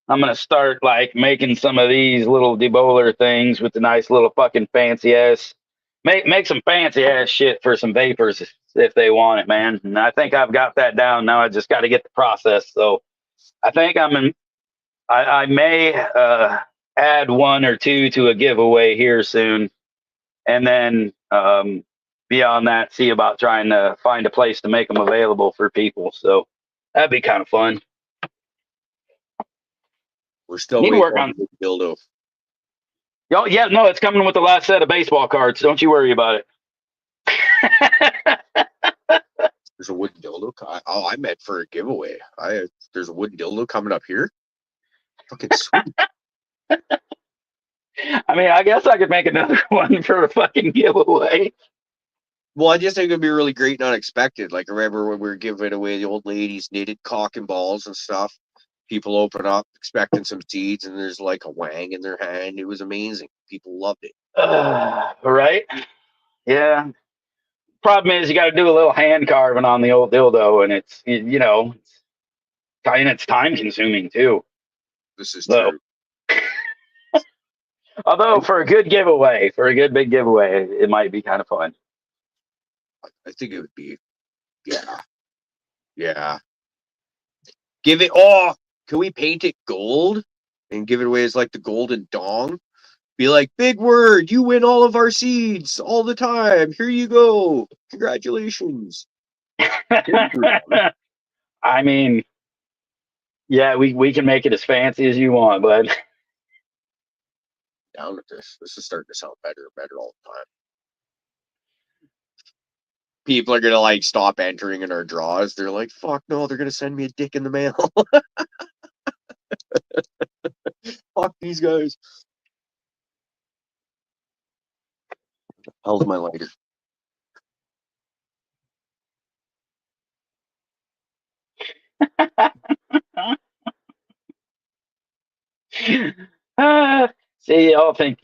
Speaker 1: I'm gonna start like making some of these little debowler things with the nice little fucking fancy ass. Make some fancy ass shit for some vapors if they want it, man. And I think I've got that down now. I just got to get the process. So I think I may add one or two to a giveaway here soon, and then beyond that, see about trying to find a place to make them available for people. So that'd be kind of fun.
Speaker 2: We're still
Speaker 1: Need to
Speaker 2: waiting
Speaker 1: work
Speaker 2: on
Speaker 1: on.
Speaker 2: the dildo.
Speaker 1: Oh yeah, no, it's coming with the last set of baseball cards. Don't you worry about it.
Speaker 2: There's a wooden dildo. I meant for a giveaway. There's a wooden dildo coming up here. Fucking sweet.
Speaker 1: I mean, I guess I could make another one for a fucking giveaway.
Speaker 2: Well, I just think it'd be really great and unexpected. Like, remember when we were giving away the old ladies knitted cock and balls and stuff? People open up expecting some seeds, and there's like a wang in their hand. It was amazing. People loved it.
Speaker 1: Right? Yeah. Problem is, you got to do a little hand carving on the old dildo, and it's time consuming too.
Speaker 2: This is
Speaker 1: So,
Speaker 2: true.
Speaker 1: although for a good giveaway, for a good big giveaway, it might be kind of fun.
Speaker 2: I think it would be, yeah. Give it. Oh, can we paint it gold and give it away as like the golden dong? Be like, big word, you win all of our seeds all the time. Here you go. Congratulations.
Speaker 1: I mean, yeah, we can make it as fancy as you want, but
Speaker 2: Down with this. This is starting to sound better and better all the time. People are gonna like stop entering in our draws. They're like, fuck no, they're gonna send me a dick in the mail. Fuck these guys. How's my lighter?
Speaker 1: see, y'all think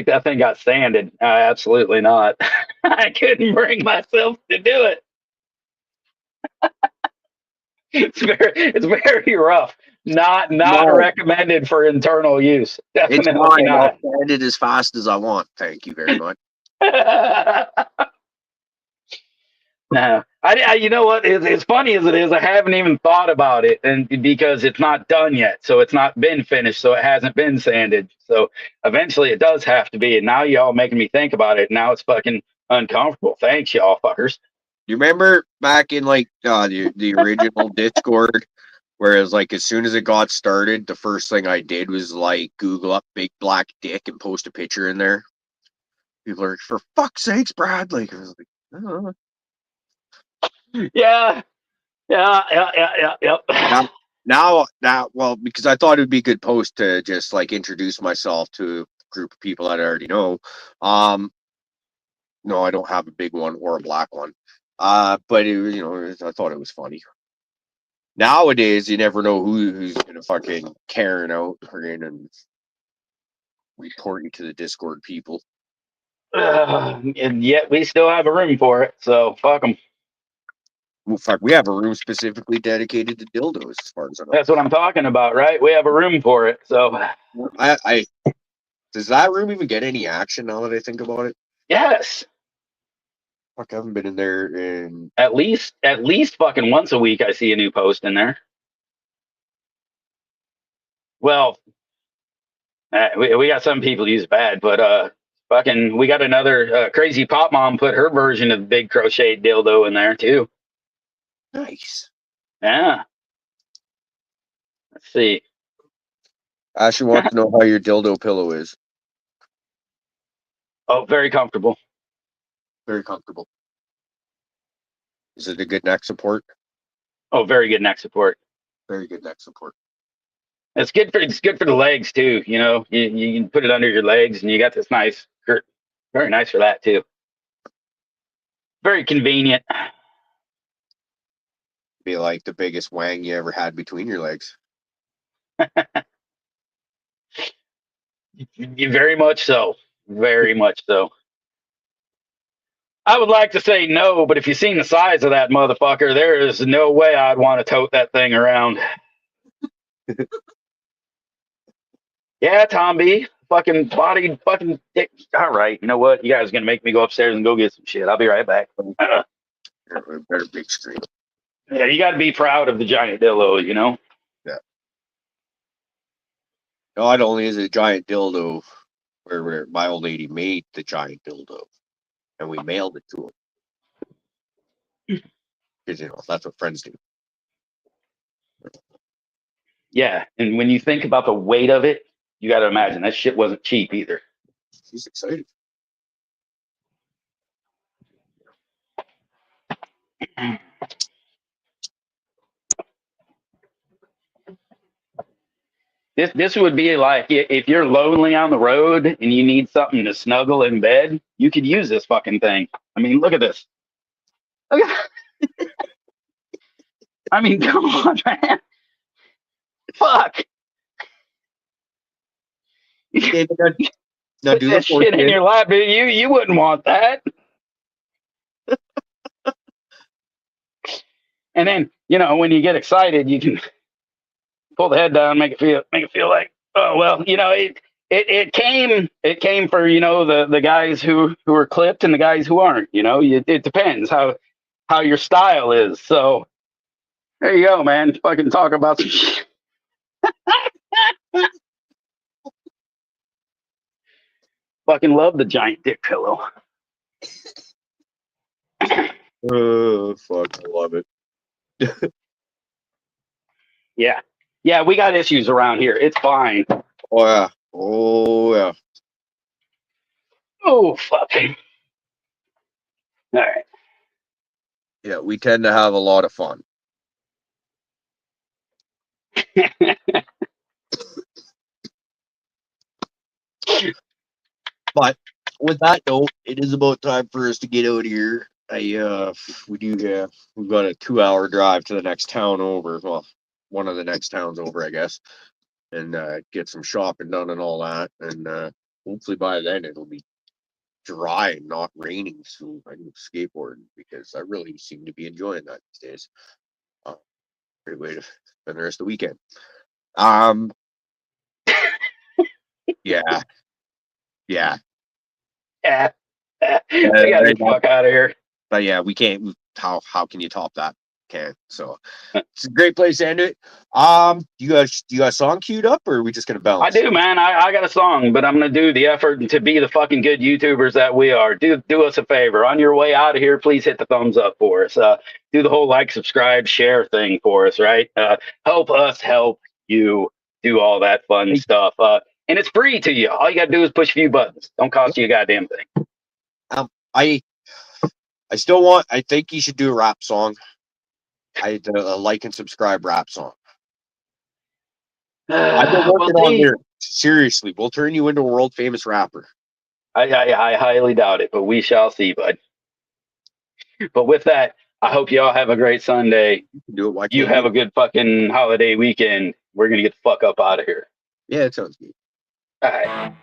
Speaker 1: that thing got sanded. Absolutely not. I couldn't bring myself to do it. It's very rough. Not
Speaker 2: No,
Speaker 1: recommended for internal use.
Speaker 2: it's
Speaker 1: Definitely
Speaker 2: fine. I'll
Speaker 1: not.
Speaker 2: send it as fast as I want. Thank you very much.
Speaker 1: No, you know what? It's funny as it is, I haven't even thought about it, and because it's not done yet, so it's not been finished, so it hasn't been sanded. So eventually, it does have to be. And now y'all making me think about it. Now it's fucking uncomfortable. Thanks, y'all fuckers.
Speaker 2: You remember back in like the original Discord, whereas like as soon as it got started, the first thing I did was like Google up big black dick and post a picture in there. People are like, for fuck's sakes, Brad. Like, I was like, oh.
Speaker 1: Yeah, yep.
Speaker 2: Now, well, because I thought it would be a good post to just like introduce myself to a group of people that I already know. No, I don't have a big one or a black one. But it was, I thought it was funny. Nowadays, you never know who's gonna fucking Karen out and report you to the Discord people.
Speaker 1: And yet we still have a room for it, so fuck them.
Speaker 2: Well, fuck, we have a room specifically dedicated to dildos, as far as I know.
Speaker 1: That's what I'm talking about, right? We have a room for it, so
Speaker 2: I does that room even get any action now that I think about it?
Speaker 1: yes.
Speaker 2: Fuck, I haven't been in there in
Speaker 1: At least fucking once a week I see a new post in there. Well, we got some people use bad, but fucking we got another crazy pop mom put her version of big crocheted dildo in there too.
Speaker 2: nice.
Speaker 1: Yeah. Let's see.
Speaker 2: Ashley wants to know how your dildo pillow is.
Speaker 1: Oh, very comfortable.
Speaker 2: Very comfortable. Is it a good neck support?
Speaker 1: Oh, very good neck support.
Speaker 2: Very good neck support.
Speaker 1: It's good for the legs too. You can put it under your legs, and you got this nice skirt. Very nice for that too. Very convenient.
Speaker 2: Be like the biggest wang you ever had between your legs.
Speaker 1: Very much so. Very much so. I would like to say no, but if you've seen the size of that motherfucker, there is no way I'd want to tote that thing around. Yeah, Tom B. Fucking body, fucking dick. All right, you know what? You guys are gonna make me go upstairs and go get some shit. I'll be right back.
Speaker 2: Better big screen.
Speaker 1: Yeah, you got to be proud of the giant dildo, you know.
Speaker 2: Yeah. Not only is it a giant dildo, where my old lady made the giant dildo, and we mailed it to him. Because that's what friends do.
Speaker 1: Yeah, and when you think about the weight of it, you got to imagine that shit wasn't cheap either.
Speaker 2: She's excited.
Speaker 1: This would be like if you're lonely on the road and you need something to snuggle in bed, you could use this fucking thing. I mean, look at this. Look at I mean, come on, man. Fuck.
Speaker 2: Yeah, now
Speaker 1: Put
Speaker 2: do the
Speaker 1: that shit in your lap, dude. You wouldn't want that. And then, when you get excited, you can pull the head down, make it feel like, oh well, it came for the guys who are clipped and the guys who aren't. It depends how your style is. So there you go, man. Fucking talk about some shit. Fucking love the giant dick pillow.
Speaker 2: Oh, fuck, I love it.
Speaker 1: Yeah. Yeah, we got issues around here. It's fine.
Speaker 2: Oh, yeah. Oh, yeah.
Speaker 1: Oh, fuck. All right.
Speaker 2: Yeah, we tend to have a lot of fun. But with that note, it is about time for us to get out of here. We've got a 2-hour drive to the next town over. Well, one of the next towns over, I guess, and get some shopping done and all that. And hopefully by then it'll be dry and not raining, so I can skateboard because I really seem to be enjoying that these days. Great way to spend the rest of the weekend. Yeah.
Speaker 1: Yeah. We gotta get the fuck out of here.
Speaker 2: But yeah, we can't. How can you top that? Can't. So it's a great place to end it. You got a song queued up, or are we just gonna bounce?
Speaker 1: I do, man. I got a song, but I'm gonna do the effort to be the fucking good YouTubers that we are. Do us a favor. On your way out of here, please hit the thumbs up for us. Do the whole like, subscribe, share thing for us, right? Help us help you do all that fun stuff. And it's free to you. All you gotta do is push a few buttons. Don't cost you a goddamn thing.
Speaker 2: I think you should do a rap song. A like and subscribe rap song. I've been working on there. Seriously, we'll turn you into a world famous rapper.
Speaker 1: I highly doubt it, but we shall see, bud. But with that, I hope y'all have a great Sunday. You have a good fucking holiday weekend. We're gonna get the fuck up out of here.
Speaker 2: Yeah, it sounds good.
Speaker 1: All right.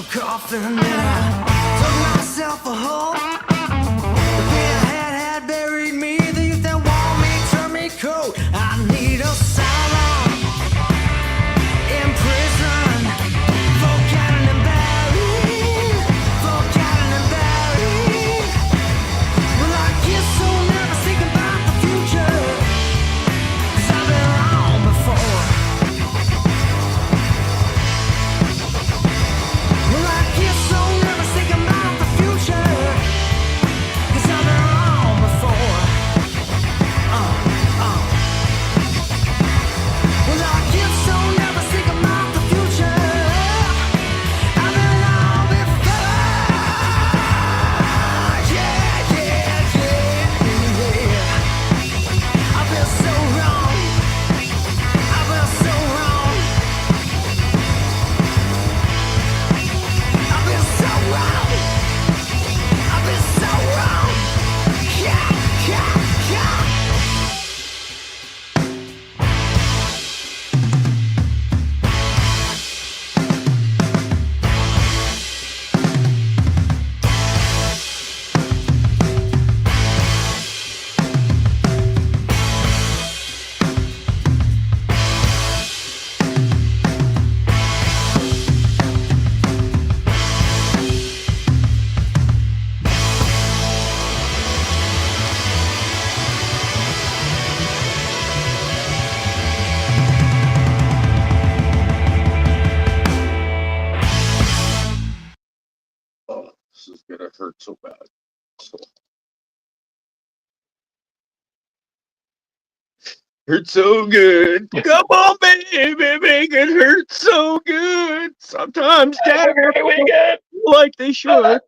Speaker 3: Coffin, and I dug myself a hole. The pain I had buried me. The youth that want me turned me
Speaker 2: this is gonna hurt so bad. So. Hurt so good. Come on, baby, make it hurt so good. Sometimes cats
Speaker 1: Every weekend.
Speaker 2: like they should.